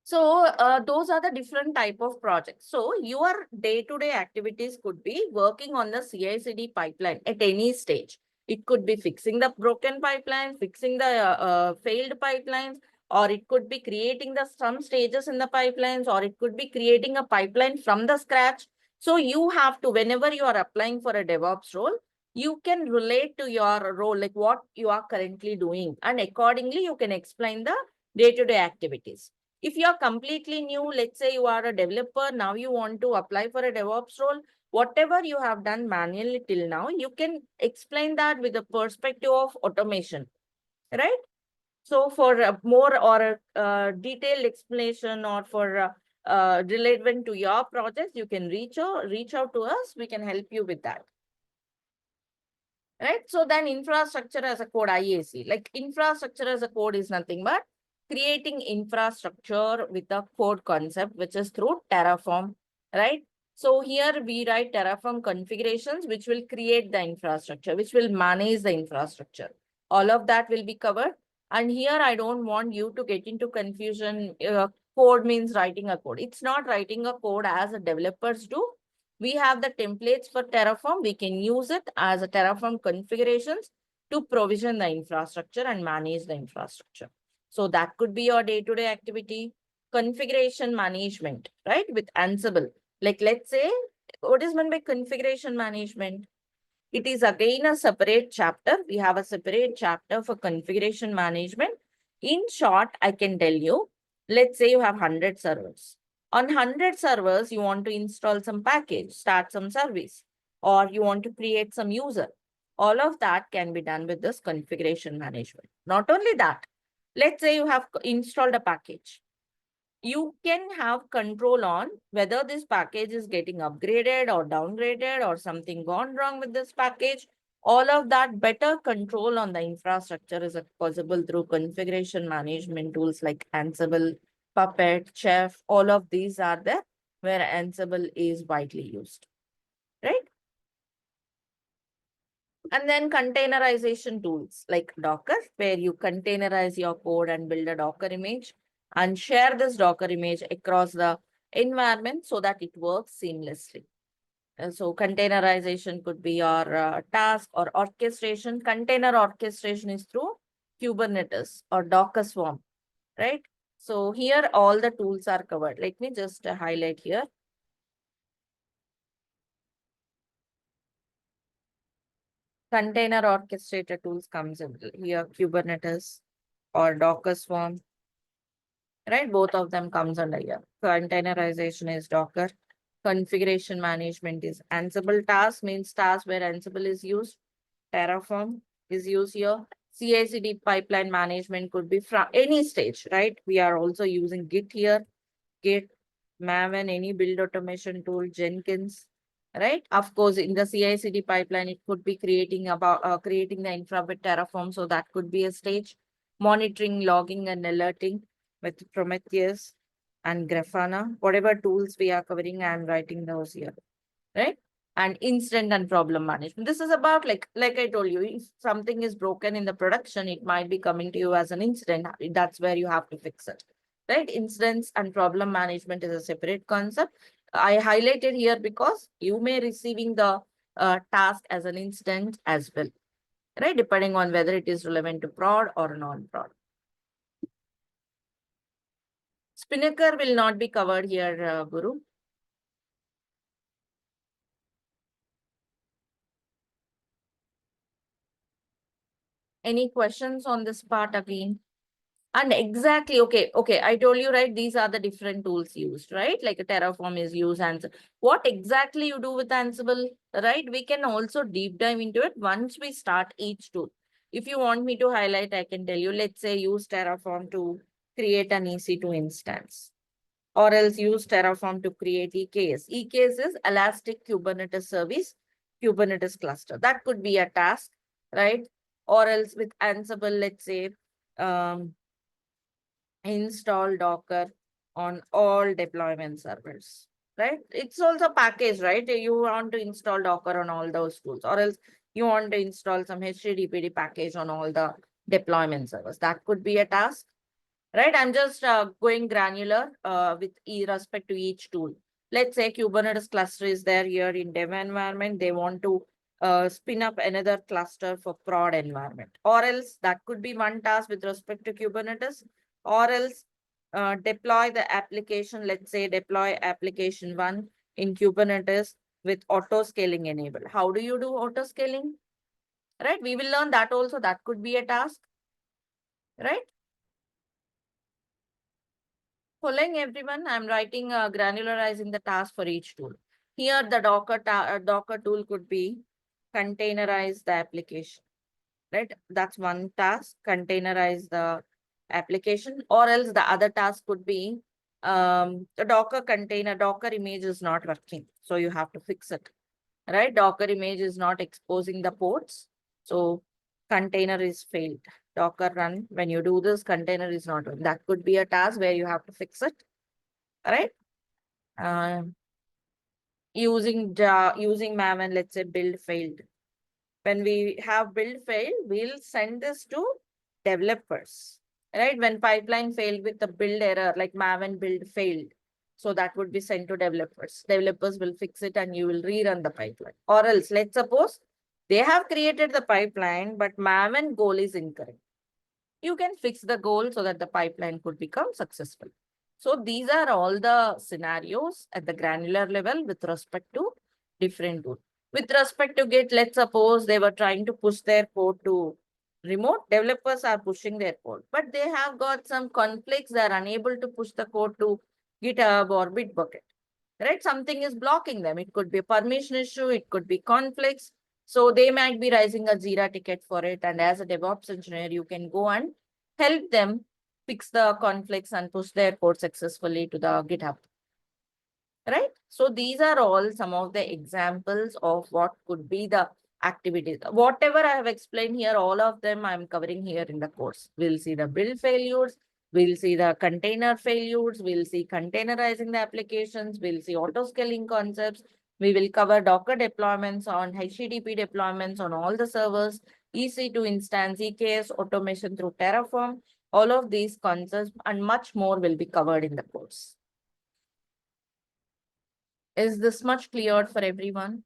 So those are the different type of projects. So your day-to-day activities could be working on the CI/CD pipeline at any stage. It could be fixing the broken pipeline, fixing the failed pipelines, or it could be creating some stages in the pipelines, or it could be creating a pipeline from the scratch. So you have to, whenever you are applying for a DevOps role, you can relate to your role, like what you are currently doing, and accordingly you can explain the day-to-day activities. If you are completely new, let's say you are a developer, now you want to apply for a DevOps role, whatever you have done manually till now, you can explain that with the perspective of automation, right? So for more or a detailed explanation or for relevant to your project, you can reach out to us. We can help you with that. Right? So then infrastructure as a code, IAC, like infrastructure as a code is nothing but creating infrastructure with a code concept, which is through Terraform, right? So here we write Terraform configurations, which will create the infrastructure, which will manage the infrastructure. All of that will be covered. And here I don't want you to get into confusion. Code means writing a code. It's not writing a code as developers do. We have the templates for Terraform. We can use it as a Terraform configurations to provision the infrastructure and manage the infrastructure. So that could be your day-to-day activity. Configuration management, right? With Ansible. Like let's say, what is meant by configuration management? It is again a separate chapter. We have a separate chapter for configuration management. In short, I can tell you, let's say you have 100 servers. On 100 servers, you want to install some package, start some service, or you want to create some user. All of that can be done with this configuration management. Not only that, Let's say you have installed a package. You can have control on whether this package is getting upgraded or downgraded or something gone wrong with this package. All of that better control on the infrastructure is possible through configuration management tools like Ansible, Puppet, Chef. All of these are there where Ansible is widely used, right? And then containerization tools like Docker, where you containerize your code and build a Docker image and share this Docker image across the environment so that it works seamlessly. So containerization could be your task or orchestration. Container orchestration is through Kubernetes or Docker Swarm, right? So here all the tools are covered. Let me just highlight here. Container orchestrator tools comes in here, Kubernetes or Docker Swarm, right? Both of them comes under here. Containerization is Docker. Configuration management is Ansible. Task means task where Ansible is used. Terraform is used here. CI/CD pipeline management could be from any stage, right? We are also using Git here. Git, Maven, any build automation tool, Jenkins, right? Of course, in the CI/CD pipeline, it could be creating the infra with Terraform, so that could be a stage. Monitoring, logging, and alerting with Prometheus and Grafana. Whatever tools we are covering, I'm writing those here, right? And incident and problem management. This is about like I told you, if something is broken in the production, it might be coming to you as an incident. That's where you have to fix it, right? Incidents and problem management is a separate concept. I highlighted here because you may receiving the task as an incident as well, right? Depending on whether it is relevant to prod or non-prod. Spinnaker will not be covered here, Guru. Any questions on this part again? And exactly, okay. I told you, right? These are the different tools used, right? Like a Terraform is used. And what exactly you do with Ansible, right? We can also deep dive into it once we start each tool. If you want me to highlight, I can tell you, let's say use Terraform to create an EC2 instance, or else use Terraform to create EKS. EKS is Elastic Kubernetes Service, Kubernetes cluster. That could be a task, right? Or else with Ansible, let's say, install Docker on all deployment servers, right? It's also package, right? You want to install Docker on all those tools, or else you want to install some HTTPD package on all the deployment servers. That could be a task, right? I'm just going granular with respect to each tool. Let's say Kubernetes cluster is there here in dev environment. They want to spin up another cluster for prod environment, or else that could be one task with respect to Kubernetes, or else deploy the application. Let's say deploy application one in Kubernetes with auto scaling enabled. How do you do auto scaling? Right? We will learn that also. That could be a task, right? Following everyone, I'm writing granularizing the task for each tool. Here, the Docker tool could be containerize the application, right? That's one task, containerize the application, or else the other task could be the Docker image is not working. So you have to fix it, right? Docker image is not exposing the ports. So container is failed. Docker run, when you do this, container is not running. That could be a task where you have to fix it, right? Uh, using Maven, let's say build failed. When we have build fail, we'll send this to developers, right? When pipeline failed with the build error, like Maven build failed. So that would be sent to developers. Developers will fix it and you will rerun the pipeline. Or else, let's suppose they have created the pipeline, but Maven goal is incorrect. You can fix the goal so that the pipeline could become successful. So these are all the scenarios at the granular level with respect to different tools. With respect to Git, let's suppose they were trying to push their code to remote. Developers are pushing their code, but they have got some conflicts. They are unable to push the code to GitHub or Bitbucket, right? Something is blocking them. It could be a permission issue. It could be conflicts. So they might be raising a Jira ticket for it. And as a DevOps engineer, you can go and help them fix the conflicts and push their code successfully to the GitHub. Right? So these are all some of the examples of what could be the activities. Whatever I have explained here, all of them I'm covering here in the course. We'll see the build failures, we'll see the container failures, we'll see containerizing the applications, we'll see auto-scaling concepts, we will cover Docker deployments on HTTP deployments on all the servers, EC2 instance, EKS automation through Terraform. All of these concepts and much more will be covered in the course. Is this much clear for everyone?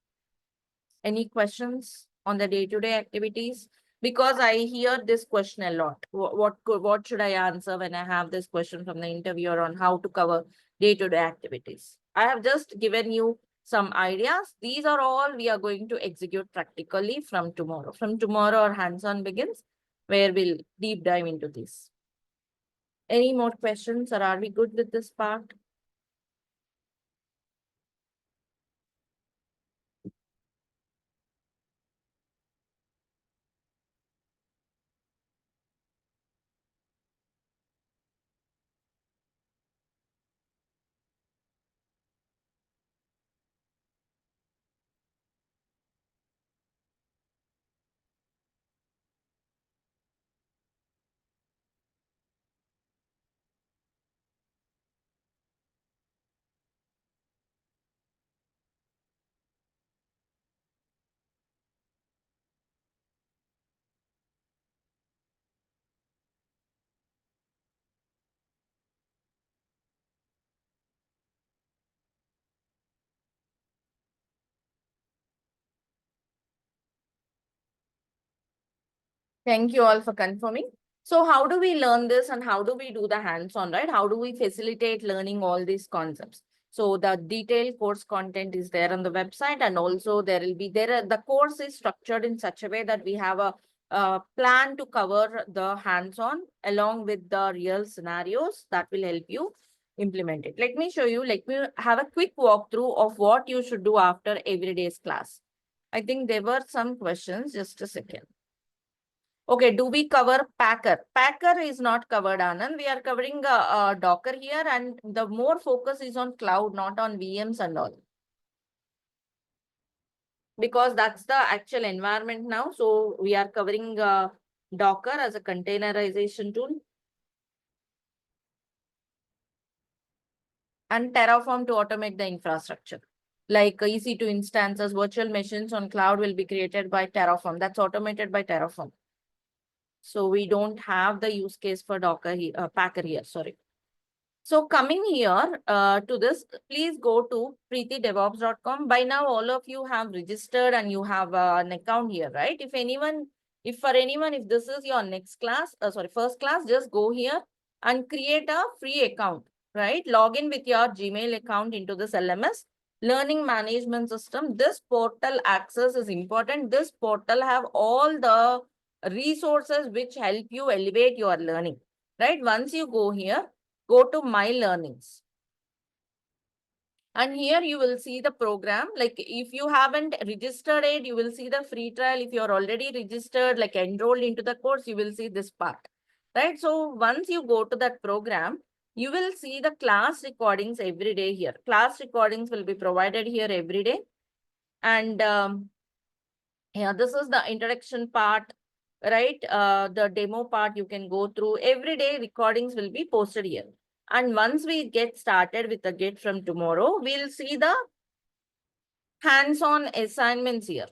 Any questions on the day-to-day activities? Because I hear this question a lot. What should I answer when I have this question from the interviewer on how to cover day-to-day activities? I have just given you some ideas. These are all we are going to execute practically from tomorrow. From tomorrow, our hands-on begins, where we'll deep dive into this. Any more questions, or are we good with this part? Thank you all for confirming. So how do we learn this and how do we do the hands-on, right? How do we facilitate learning all these concepts? So the detailed course content is there on the website, and also there will be the course is structured in such a way that we have a plan to cover the hands-on along with the real scenarios that will help you implement it. Let me show you, let me have a quick walkthrough of what you should do after every day's class. I think there were some questions, just a second. Okay, do we cover Packer? Packer is not covered, Anand. We are covering Docker here, and the more focus is on cloud, not on VMs and all. Because that's the actual environment now. So we are covering Docker as a containerization tool and Terraform to automate the infrastructure. Like EC2 instances, virtual machines on cloud will be created by Terraform. That's automated by Terraform. So we don't have the use case for Docker Packer here, sorry. So coming here to this, please go to preethidevops.com. By now, all of you have registered and you have an account here, right? If this is your next class, first class, just go here and create a free account, right? Log in with your Gmail account into this LMS. Learning management system. This portal access is important. This portal have all the resources which help you elevate your learning, right? Once you go here, go to My Learnings. And here you will see the program. Like if you haven't registered it, you will see the free trial. If you're already registered, like enrolled into the course, you will see this part, right? So once you go to that program, you will see the class recordings every day here. Class recordings will be provided here every day. And yeah, this is the introduction part, right? The demo part you can go through. Every day recordings will be posted here. And once we get started with the Git from tomorrow, we'll see the hands-on assignments here.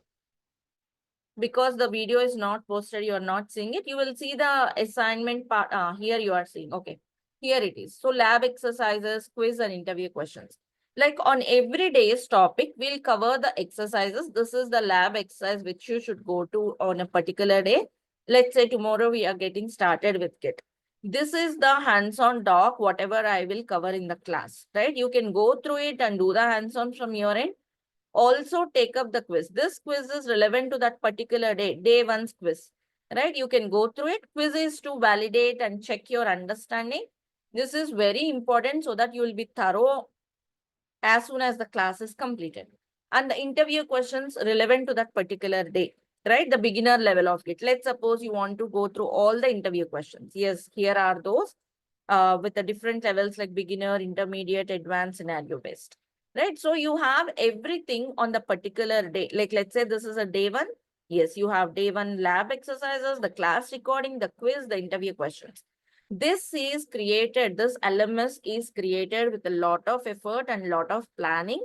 Because the video is not posted, you're not seeing it. You will see the assignment part. Here you are seeing. Okay, here it is. So lab exercises, quiz and interview questions. Like on every day's topic, we'll cover the exercises. This is the lab exercise which you should go to on a particular day. Let's say tomorrow we are getting started with Git. This is the hands-on doc, whatever I will cover in the class, right? You can go through it and do the hands-on from your end. Also take up the quiz. This quiz is relevant to that particular day one's quiz, right? You can go through it. Quiz is to validate and check your understanding. This is very important so that you will be thorough as soon as the class is completed. And the interview questions relevant to that particular day. right? The beginner level of it. Let's suppose you want to go through all the interview questions. Yes, here are those with the different levels like beginner, intermediate, advanced, scenario based, right? So you have everything on the particular day. Like let's say this is a day one. Yes, you have day one lab exercises, the class recording, the quiz, the interview questions. This is created, this LMS is created with a lot of effort and lot of planning,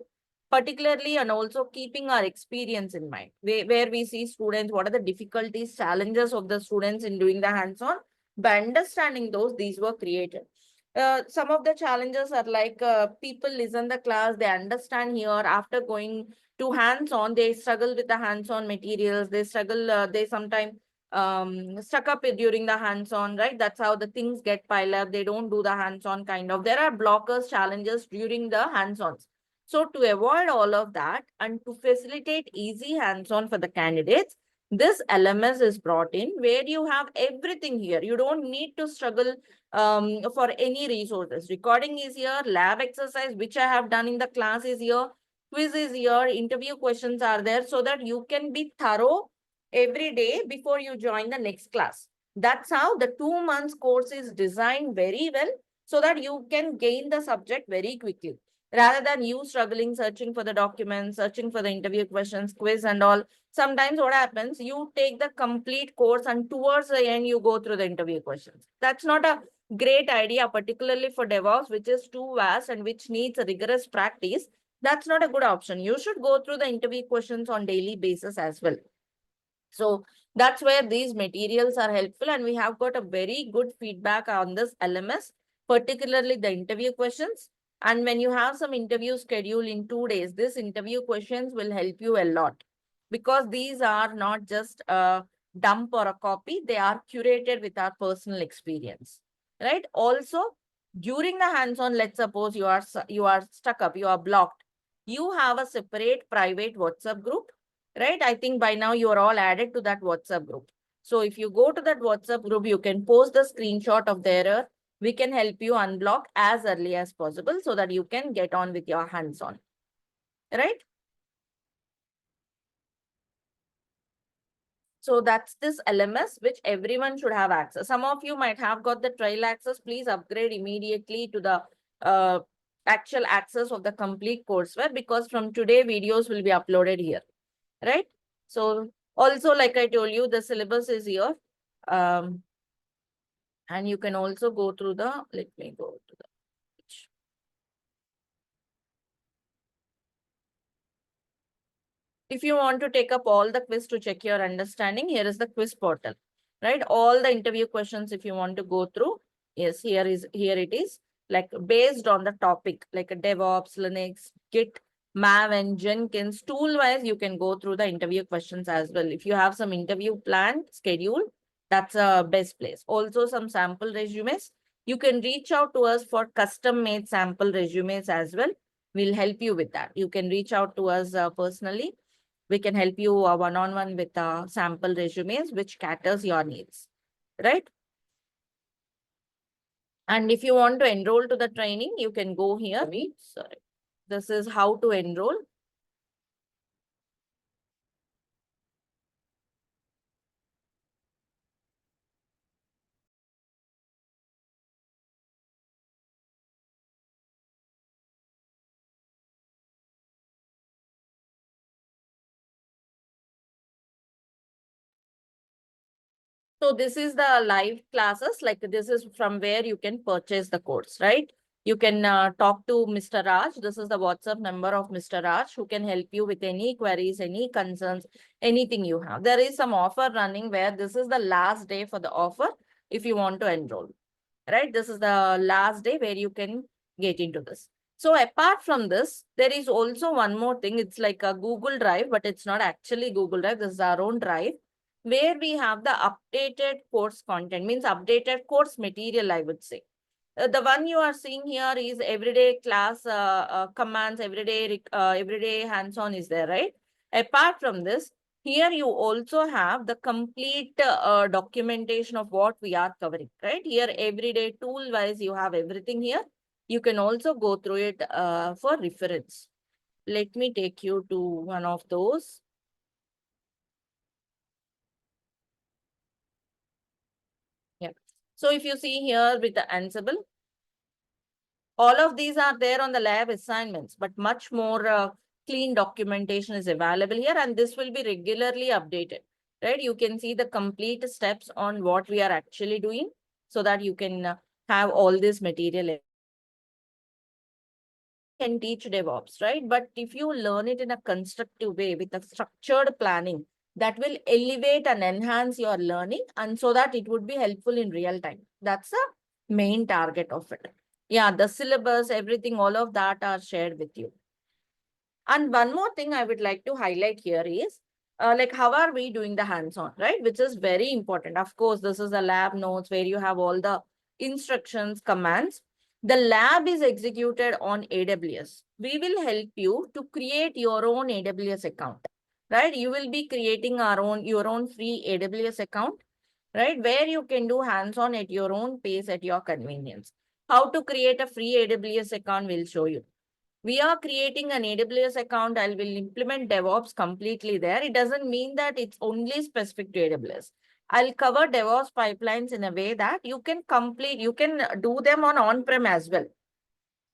particularly and also keeping our experience in mind, where we see students, what are the difficulties, challenges of the students in doing the hands-on. By understanding those, these were created. Some of the challenges are like people listen the class, they understand here. After going to hands-on, they struggle with the hands-on materials. They struggle, they sometimes stuck up during the hands-on, right? That's how the things get piled up. They don't do the hands-on kind of. There are blockers, challenges during the hands-ons. So to avoid all of that and to facilitate easy hands-on for the candidates, this LMS is brought in where you have everything here. You don't need to struggle for any resources. Recording is here, lab exercise, which I have done in the class is here, quiz is here, interview questions are there, so that you can be thorough every day before you join the next class. That's how the 2 months course is designed very well, so that you can gain the subject very quickly rather than you struggling searching for the documents, searching for the interview questions, quiz and all. Sometimes what happens, you take the complete course and towards the end you go through the interview questions. That's not a great idea, particularly for DevOps, which is too vast and which needs a rigorous practice. That's not a good option. You should go through the interview questions on daily basis as well. So that's where these materials are helpful, and we have got a very good feedback on this LMS, particularly the interview questions. And when you have some interview schedule in 2 days, this interview questions will help you a lot, because these are not just a dump or a copy. They are curated with our personal experience, right? Also, during the hands-on, let's suppose you are stuck up, you are blocked. You have a separate private WhatsApp group, right? I think by now you are all added to that WhatsApp group. So if you go to that WhatsApp group, you can post the screenshot of the error. We can help you unblock as early as possible so that you can get on with your hands-on, right? So that's this LMS, which everyone should have access. Some of you might have got the trial access. Please upgrade immediately to the actual access of the complete courseware, because from today videos will be uploaded here, right? So also, like I told you, the syllabus is here. And you can also go through the, let me go to the page. If you want to take up all the quiz to check your understanding, here is the quiz portal, right? All the interview questions, if you want to go through, yes, here it is, like based on the topic, like a DevOps, Linux, Git, Maven, Jenkins, tool wise, you can go through the interview questions as well. If you have some interview planned, schedule, that's a best place. Also some sample resumes. You can reach out to us for custom made sample resumes as well. We'll help you with that. You can reach out to us personally. We can help you one-on-one with sample resumes, which caters your needs, right? And if you want to enroll to the training, you can go here. Sorry. This is how to enroll. So this is the live classes, like this is from where you can purchase the course, right? You can talk to Mr. Raj. This is the WhatsApp number of Mr. Raj, who can help you with any queries, any concerns, anything you have. There is some offer running where this is the last day for the offer if you want to enroll, right? This is the last day where you can get into this. So apart from this, there is also one more thing. It's like a Google Drive, but it's not actually Google Drive. This is our own drive where we have the updated course content, means updated course material, I would say. The one you are seeing here is everyday class commands, everyday hands-on is there, right? Apart from this, here you also have the complete documentation of what we are covering, right? Here, everyday tool-wise, you have everything here. You can also go through it for reference. Let me take you to one of those. So if you see here with the Ansible, all of these are there on the lab assignments, but much more clean documentation is available here, and this will be regularly updated, right? You can see the complete steps on what we are actually doing so that you can have all this material. Can teach DevOps, right? But if you learn it in a constructive way with a structured planning, that will elevate and enhance your learning, and so that it would be helpful in real time. That's the main target of it. Yeah, the syllabus, everything, all of that are shared with you. And one more thing I would like to highlight here is, like, how are we doing the hands-on, right? Which is very important. Of course, this is the lab notes where you have all the instructions, commands. The lab is executed on AWS. We will help you to create your own AWS account, right? You will be creating your own free AWS account, right? Where you can do hands-on at your own pace, at your convenience. How to create a free AWS account, we'll show you. We are creating an AWS account. I will implement DevOps completely there. It doesn't mean that it's only specific to AWS. I'll cover DevOps pipelines in a way that you can do them on-prem as well,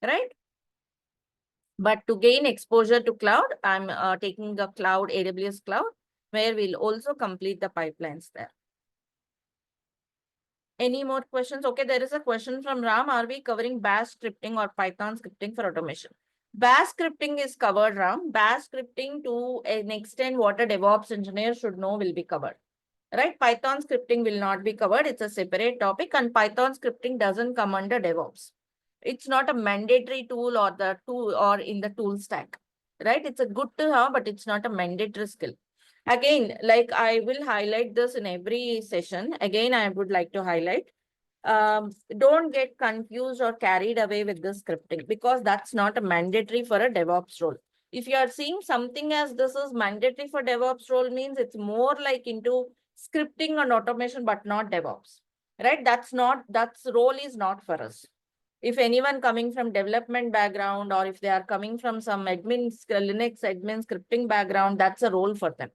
right? But to gain exposure to cloud, I'm taking the cloud, AWS cloud, where we'll also complete the pipelines there. Any more questions? Okay, there is a question from Ram. Are we covering Bash scripting or Python scripting for automation? Bash scripting is covered, Ram. Bash scripting, to an extent, what a DevOps engineer should know, will be covered. Right? Python scripting will not be covered. It's a separate topic, and Python scripting doesn't come under DevOps. It's not a mandatory tool or the tool or in the tool stack. Right? It's a good to have, but it's not a mandatory skill. Again, like I will highlight this in every session. Again, I would like to highlight, don't get confused or carried away with this scripting, because that's not a mandatory for a DevOps role. If you are seeing something as this is mandatory for DevOps role, means it's more like into scripting and automation, but not DevOps, right? That's role is not for us. If anyone coming from development background, or if they are coming from some Linux admin scripting background, that's a role for them.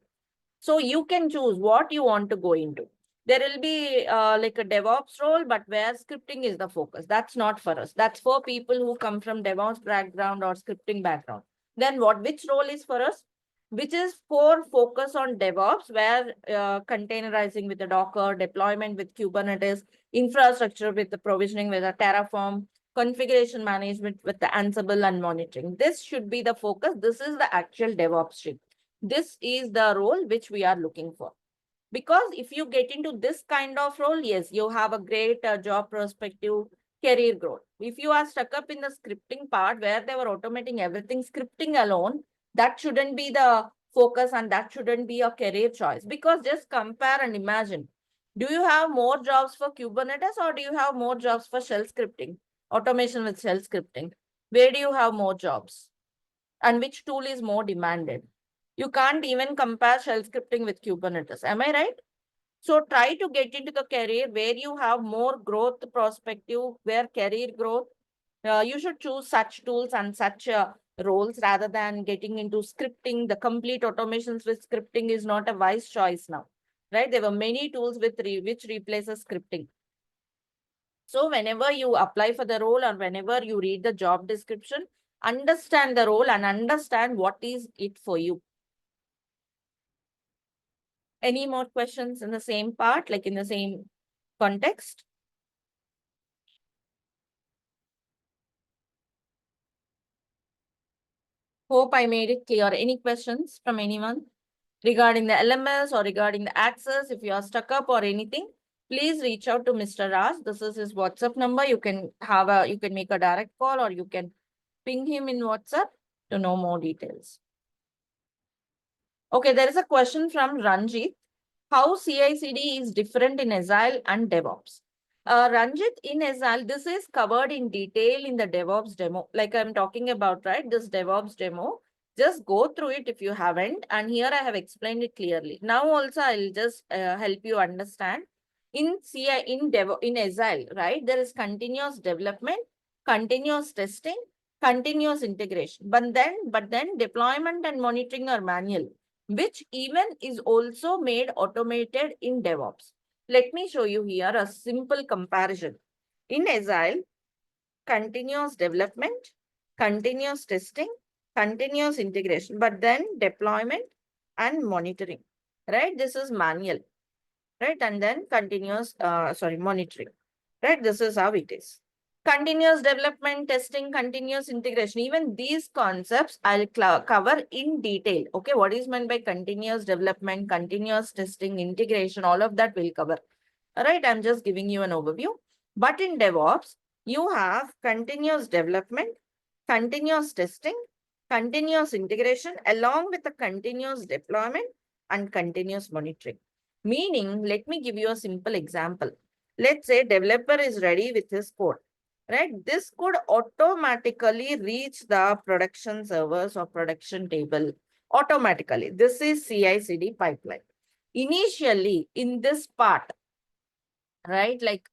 So you can choose what you want to go into. There will be like a DevOps role, but where scripting is the focus. That's not for us. That's for people who come from DevOps background or scripting background. Then which role is for us? Which is for focus on DevOps, where containerizing with the Docker, deployment with Kubernetes, infrastructure with the provisioning with a Terraform, configuration management with the Ansible, and monitoring. This should be the focus. This is the actual DevOps stream. This is the role which we are looking for. Because if you get into this kind of role, yes, you have a great job perspective, career growth. If you are stuck up in the scripting part where they were automating everything, scripting alone, that shouldn't be the focus, and that shouldn't be a career choice. Because just compare and imagine, do you have more jobs for Kubernetes, or do you have more jobs for shell scripting, automation with shell scripting? Where do you have more jobs? And which tool is more demanded? You can't even compare shell scripting with Kubernetes. Am I right? So try to get into the career where you have more growth perspective, where career growth, you should choose such tools and such roles rather than getting into scripting. The complete automations with scripting is not a wise choice now, right? There were many tools which replaces scripting. So whenever you apply for the role, or whenever you read the job description, understand the role and understand what is it for you. Any more questions in the same part, like in the same context? Hope I made it clear. Any questions from anyone regarding the LMS or regarding the access? If you are stuck up or anything, please reach out to Mr. Raj. This is his WhatsApp number. You can make a direct call, or you can ping him in WhatsApp to know more details. Okay, there is a question from Ranjit. How CI/CD is different in Agile and DevOps? Ranjit, in Agile, this is covered in detail in the DevOps demo. Like I'm talking about, right? This DevOps demo. Just go through it if you haven't. And here I have explained it clearly. Now also I'll just help you understand. In in Agile, right? There is continuous development, continuous testing, continuous integration. But then deployment and monitoring are manual, which even is also made automated in DevOps. Let me show you here a simple comparison. In Agile, continuous development, continuous testing, continuous integration, but then deployment and monitoring, right? This is manual, right? And then continuous, monitoring, right? This is how it is. Continuous development, testing, continuous integration. Even these concepts I'll cover in detail. Okay, what is meant by continuous development, continuous testing, integration, all of that we'll cover. All right, I'm just giving you an overview. But in DevOps, you have continuous development, continuous testing, continuous integration, along with the continuous deployment and continuous monitoring. Meaning, let me give you a simple example. Let's say developer is ready with his code, right? This could automatically reach the production servers or production table automatically. This is CI/CD pipeline. Initially, in this part, right? Like,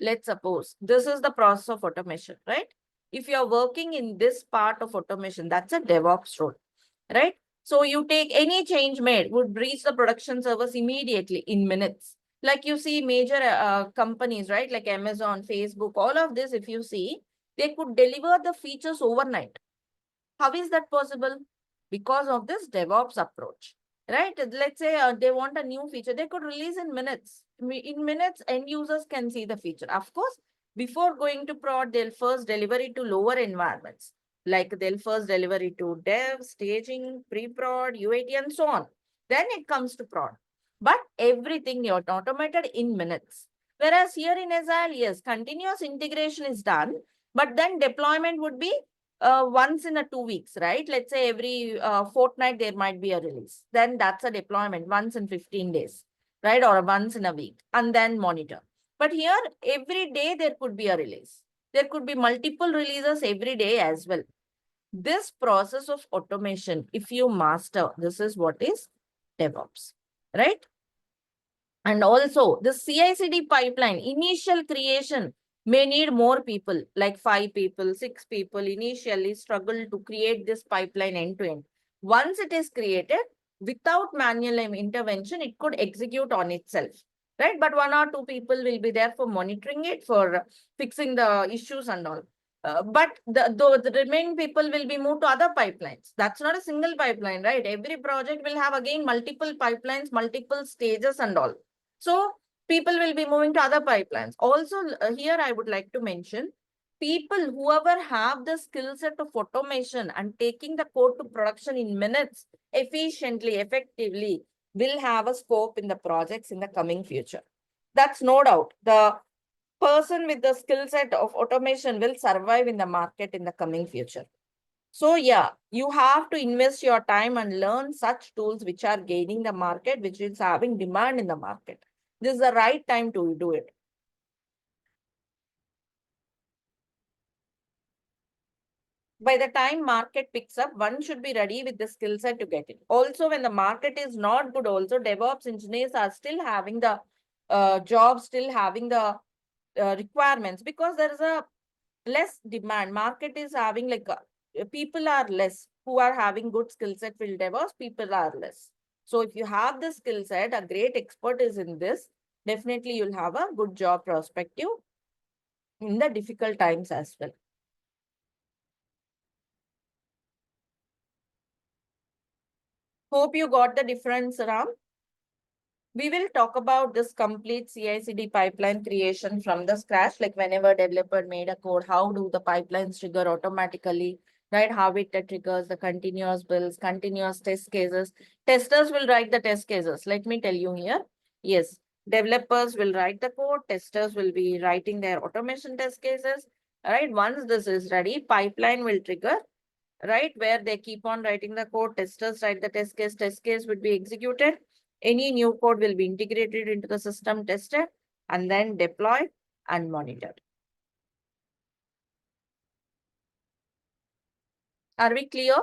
let's suppose this is the process of automation, right? If you're working in this part of automation, that's a DevOps role, right? So you take any change made would reach the production servers immediately in minutes. Like you see major companies, right? Like Amazon, Facebook, all of this, if you see, they could deliver the features overnight. How is that possible? Because of this DevOps approach, right? Let's say they want a new feature, they could release in minutes. In minutes, end users can see the feature. Of course, before going to prod, they'll first deliver it to lower environments. Like they'll first deliver it to dev, staging, pre-prod, UAT, and so on. Then it comes to prod. But everything you're automated in minutes. Whereas here in Agile, yes, continuous integration is done, but then deployment would be once in a 2 weeks, right? Let's say every fortnight there might be a release. Then that's a deployment once in 15 days, right? Or once in a week, and then monitor. But here, every day there could be a release. There could be multiple releases every day as well. This process of automation, if you master, this is what is DevOps, right? And also the CI/CD pipeline, initial creation may need more people, like 5 people, 6 people initially struggle to create this pipeline end to end. Once it is created, without manual intervention, it could execute on itself, right? But 1 or 2 people will be there for monitoring it, for fixing the issues and all. But the remaining people will be moved to other pipelines. That's not a single pipeline, right? Every project will have again multiple pipelines, multiple stages and all. So people will be moving to other pipelines. Also, here I would like to mention, people, whoever have the skill set of automation and taking the code to production in minutes, efficiently, effectively, will have a scope in the projects in the coming future. That's no doubt. The person with the skill set of automation will survive in the market in the coming future. So yeah, you have to invest your time and learn such tools which are gaining the market, which is having demand in the market. This is the right time to do it. By the time market picks up, one should be ready with the skill set to get it. Also, when the market is not good, also DevOps engineers are still having the jobs, still having the requirements, because there is a less demand. Market is having like people are less who are having good skill set for DevOps. People are less. So if you have the skill set, a great expert is in this, definitely you'll have a good job perspective in the difficult times as well. Hope you got the difference, Ram. We will talk about this complete CI/CD pipeline creation from the scratch, like whenever developer made a code, how do the pipelines trigger automatically, right? How it triggers the continuous builds, continuous test cases. Testers will write the test cases. Let me tell you here. Yes, developers will write the code. Testers will be writing their automation test cases. All right, once this is ready, pipeline will trigger, right? Where they keep on writing the code, testers write the test case would be executed. Any new code will be integrated into the system, tested, and then deployed and monitored. Are we clear?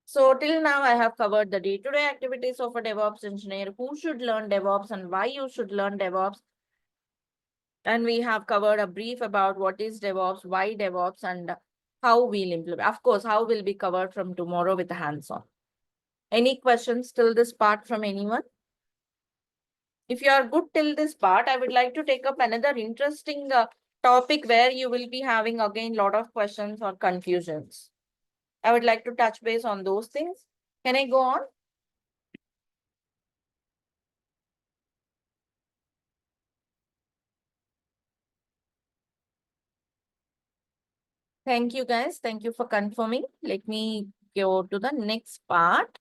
So till now, I have covered the day-to-day activities of a DevOps engineer, who should learn DevOps and why you should learn DevOps. And we have covered a brief about what is DevOps, why DevOps, and how we'll implement. Of course, how will be covered from tomorrow with the hands-on. Any questions till this part from anyone? If you are good till this part, I would like to take up another interesting topic where you will be having again lot of questions or confusions. I would like to touch base on those things. Can I go on? Thank you, guys. Thank you for confirming. Let me go to the next part.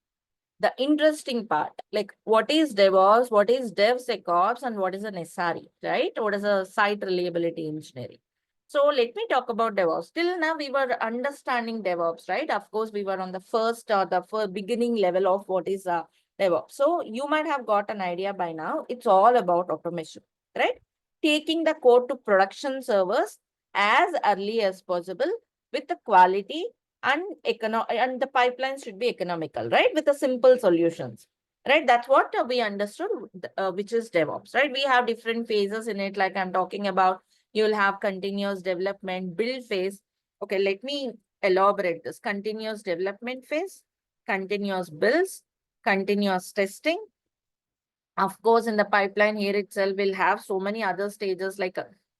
The interesting part, like what is DevOps, what is DevSecOps, and what is an SRE, right? What is a site reliability engineering? So let me talk about DevOps. Till now, we were understanding DevOps, right? Of course, we were on the first or the beginning level of what is DevOps. So you might have got an idea by now. It's all about automation, right? Taking the code to production servers as early as possible with the quality and the pipeline should be economical, right? With the simple solutions, right? That's what we understood, which is DevOps, right? We have different phases in it. Like I'm talking about, you'll have continuous development, build phase. Okay, let me elaborate this. Continuous development phase, continuous builds, continuous testing. Of course, in the pipeline here itself, we'll have so many other stages like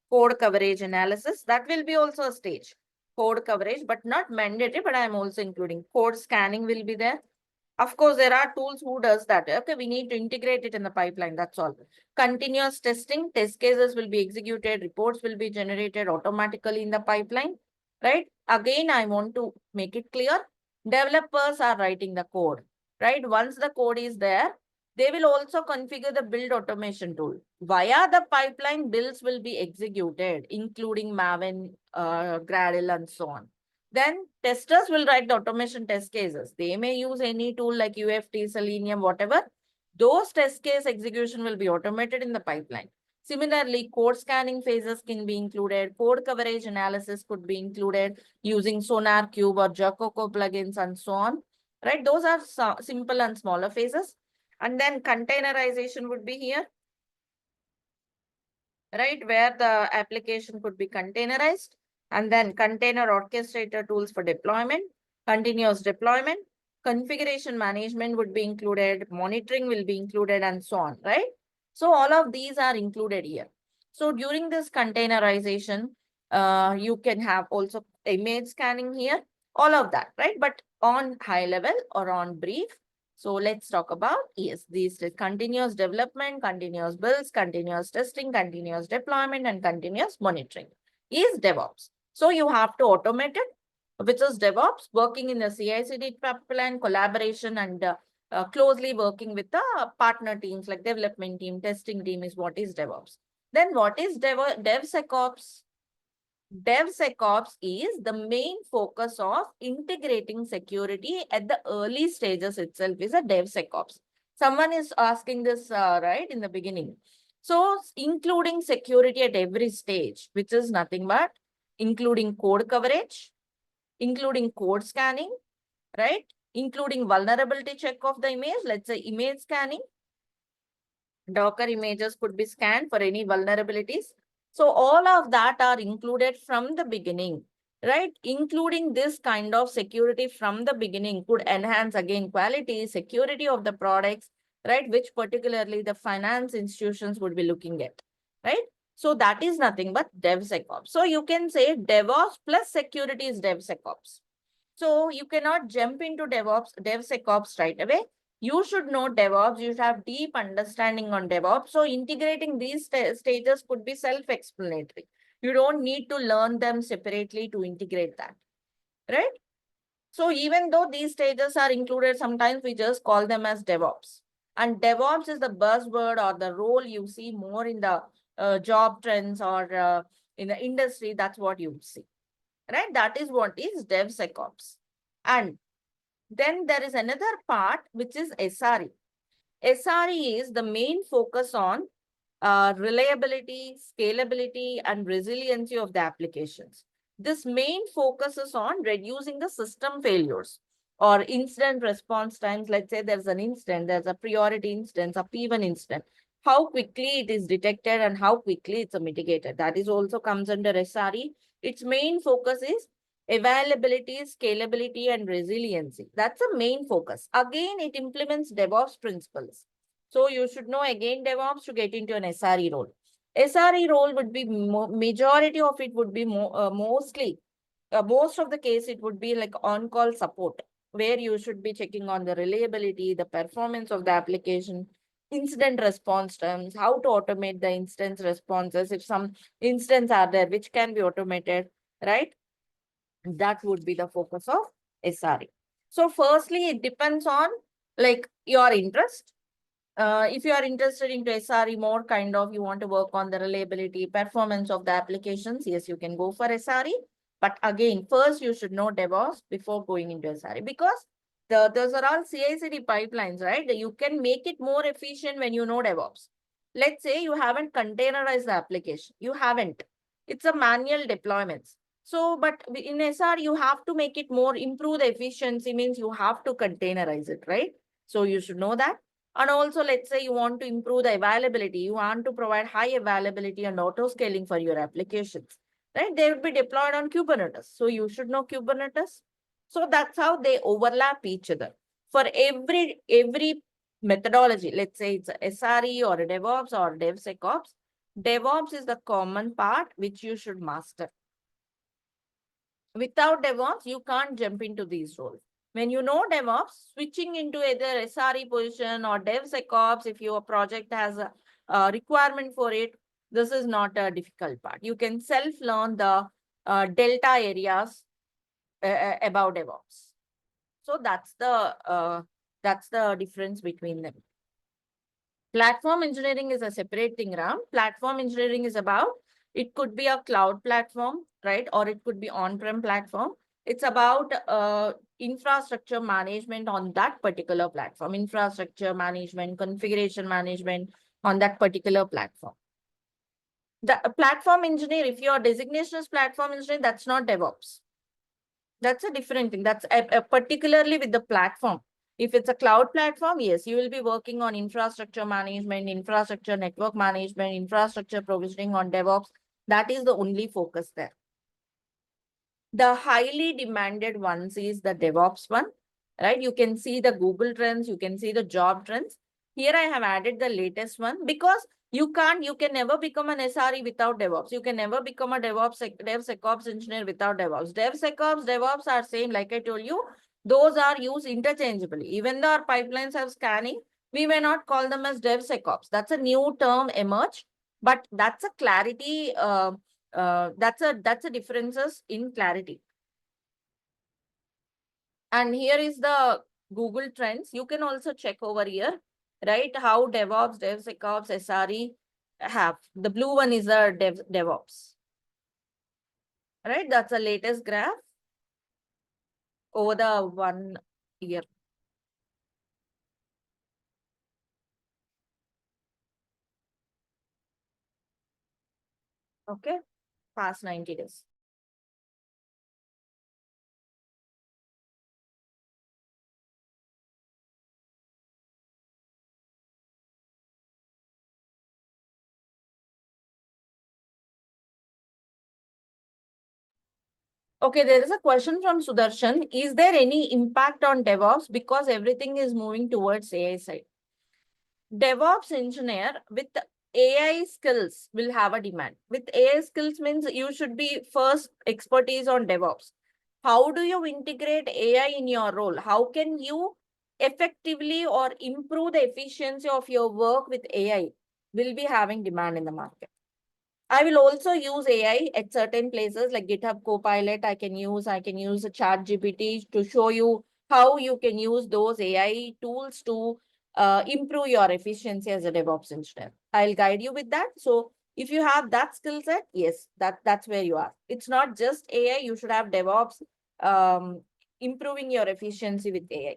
code coverage analysis. That will be also a stage. Code coverage, but not mandatory, but I'm also including code scanning will be there. Of course, there are tools who does that. Okay, we need to integrate it in the pipeline. That's all. Continuous testing, test cases will be executed, reports will be generated automatically in the pipeline, right? Again, I want to make it clear. Developers are writing the code, right? Once the code is there, they will also configure the build automation tool. Via the pipeline, builds will be executed, including Maven, Gradle, and so on. Then testers will write the automation test cases. They may use any tool like UFT, Selenium, whatever. Those test case execution will be automated in the pipeline. Similarly, code scanning phases can be included. Code coverage analysis could be included using Sonar Cube or Jacoco plugins and so on. Right? Those are simple and smaller phases. And then containerization would be here, right? Where the application could be containerized, and then container orchestrator tools for deployment, continuous deployment, configuration management would be included, monitoring will be included, and so on, right? So all of these are included here. So during this containerization, you can have also image scanning here, all of that, right? But on high level or on brief, so let's talk about, yes, these continuous development, continuous builds, continuous testing, continuous deployment, and continuous monitoring is DevOps. So you have to automate it, which is DevOps, working in the CI/CD pipeline, collaboration, and closely working with the partner teams like development team, testing team is what is DevOps. Then what is DevSecOps? DevSecOps is the main focus of integrating security at the early stages itself is a DevSecOps. Someone is asking this right in the beginning. So including security at every stage, which is nothing but including code coverage, including code scanning, right? Including vulnerability check of the image, let's say image scanning, Docker images could be scanned for any vulnerabilities. So all of that are included from the beginning, right? Including this kind of security from the beginning could enhance again quality, security of the products, right? Which particularly the finance institutions would be looking at, right? So that is nothing but DevSecOps. So you can say DevOps plus security is DevSecOps. So you cannot jump into DevSecOps right away. You should know DevOps. You should have deep understanding on DevOps. So integrating these stages could be self-explanatory. You don't need to learn them separately to integrate that, right? So even though these stages are included, sometimes we just call them as DevOps. And DevOps is the buzzword or the role you see more in the job trends or in the industry. That's what you see, right? That is what is DevSecOps. And then there is another part, which is SRE. SRE is the main focus on reliability, scalability, and resiliency of the applications. This main focuses on reducing the system failures or incident response times. Let's say there's an incident, there's a priority instance, a P1 incident. How quickly it is detected and how quickly it's mitigated. That is also comes under SRE. Its main focus is availability, scalability, and resiliency. That's the main focus. Again, it implements DevOps principles. So you should know again DevOps to get into an SRE role. SRE role would be majority of it would be mostly most of the case it would be like on-call support, where you should be checking on the reliability, the performance of the application, incident response times, how to automate the instance responses if some instance are there which can be automated, right? That would be the focus of SRE. So firstly, it depends on like your interest. If you are interested into SRE more kind of, you want to work on the reliability, performance of the applications, yes, you can go for SRE. But again, first you should know DevOps before going into SRE, because those are all CI/CD pipelines, right? You can make it more efficient when you know DevOps. Let's say you haven't containerized the application. You haven't. It's a manual deployments. So, but in SR, you have to make it more, improve the efficiency, means you have to containerize it, right? So you should know that. And also, let's say you want to improve the availability, you want to provide high availability and auto scaling for your applications, right? They will be deployed on Kubernetes. So you should know Kubernetes. So that's how they overlap each other. For every methodology, let's say it's a SRE or a DevOps or DevSecOps, DevOps is the common part which you should master. Without DevOps, you can't jump into these roles. When you know DevOps, switching into either SRE position or DevSecOps, if your project has a requirement for it, this is not a difficult part. You can self-learn the delta areas about DevOps. So that's the difference between them. Platform engineering is a separate thing, Ram. Platform engineering is about, it could be a cloud platform, right? Or it could be on-prem platform. It's about infrastructure management on that particular platform, infrastructure management, configuration management on that particular platform. The platform engineer, if your designation is platform engineer, that's not DevOps. That's a different thing. That's particularly with the platform. If it's a cloud platform, yes, you will be working on infrastructure management, infrastructure network management, infrastructure provisioning on DevOps. That is the only focus there. The highly demanded ones is the DevOps one, right? You can see the Google trends, you can see the job trends. Here I have added the latest one because you can never become an SRE without DevOps. You can never become a DevSecOps engineer without DevOps. DevSecOps, DevOps are same, like I told you, those are used interchangeably. Even though our pipelines have scanning, we may not call them as DevSecOps. That's a new term emerged, but that's a clarity, that's a differences in clarity. And here is the Google trends. You can also check over here, right? How DevOps, DevSecOps, SRE have. The blue one is the DevOps, right? That's the latest graph over the 1 year. Okay, past 90 days. Okay, there is a question from Sudarshan. Is there any impact on DevOps because everything is moving towards AI side? DevOps engineer with AI skills will have a demand. With AI skills means you should be first expertise on DevOps. How do you integrate AI in your role? How can you effectively or improve the efficiency of your work with AI will be having demand in the market. I will also use AI at certain places like GitHub Copilot. I can use a ChatGPT to show you how you can use those AI tools to improve your efficiency as a DevOps engineer. I'll guide you with that. So if you have that skill set, yes, that's where you are. It's not just AI. You should have DevOps, improving your efficiency with AI.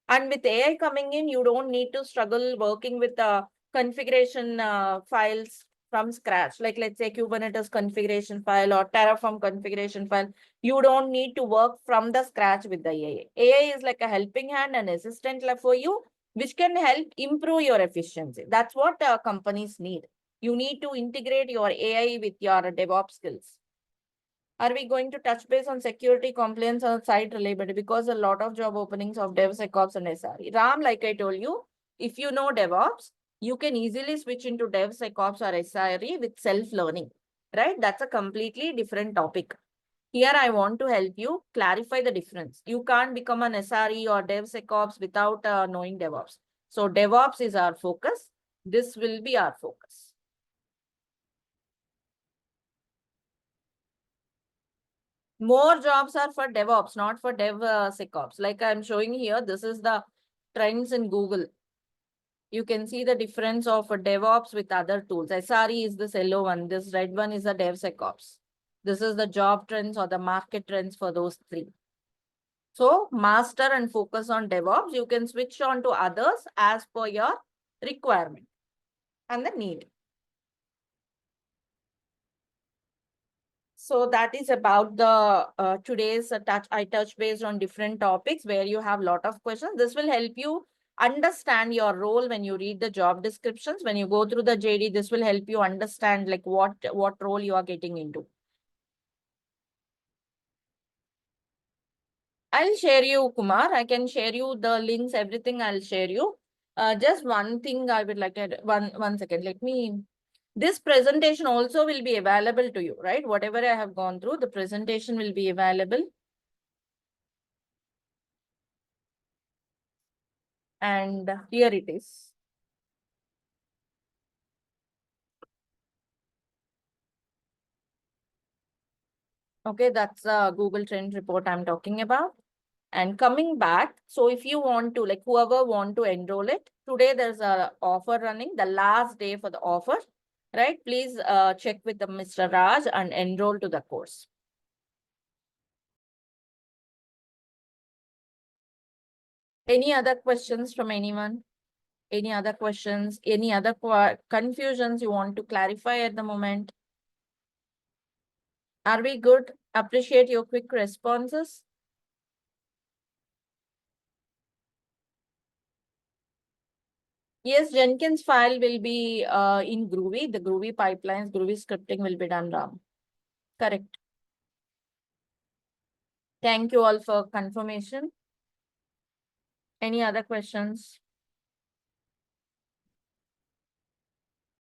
And with AI coming in, you don't need to struggle working with configuration files from scratch. Like let's say Kubernetes configuration file or Terraform configuration file. You don't need to work from the scratch with the AI. AI is like a helping hand and assistant for you, which can help improve your efficiency. That's what companies need. You need to integrate your AI with your DevOps skills. Are we going to touch base on security, compliance, or site reliability? Because a lot of job openings of DevSecOps and SRE. Ram, like I told you, if you know DevOps, you can easily switch into DevSecOps or SRE with self-learning, right? That's a completely different topic. Here, I want to help you clarify the difference. You can't become an SRE or DevSecOps without knowing DevOps. So DevOps is our focus. This will be our focus. More jobs are for DevOps, not for DevSecOps. Like I'm showing here, this is the trends in Google. You can see the difference of a DevOps with other tools. SRE is this yellow one. This red one is the DevSecOps. This is the job trends or the market trends for those three. So master and focus on DevOps. You can switch on to others as per your requirement and the need. So that is about the today's I touch based on different topics where you have a lot of questions. This will help you understand your role when you read the job descriptions. When you go through the JD, this will help you understand like what role you are getting into. I'll share you, Kumar. I can share you the links, everything I'll share you. Just one thing I would like to, one second, let me, this presentation also will be available to you, right? Whatever I have gone through, the presentation will be available. And here it is. Okay, that's a Google Trend report I'm talking about. And coming back, so if you want to, like whoever want to enroll it, today there's a offer running, the last day for the offer, right? Please check with the Mr. Raj and enroll to the course. Any other questions from anyone? Any other questions? Any other confusions you want to clarify at the moment? Are we good? Appreciate your quick responses. Yes, Jenkins file will be in Groovy. The Groovy pipelines, Groovy scripting will be done, Ram. Correct. Thank you all for confirmation. Any other questions?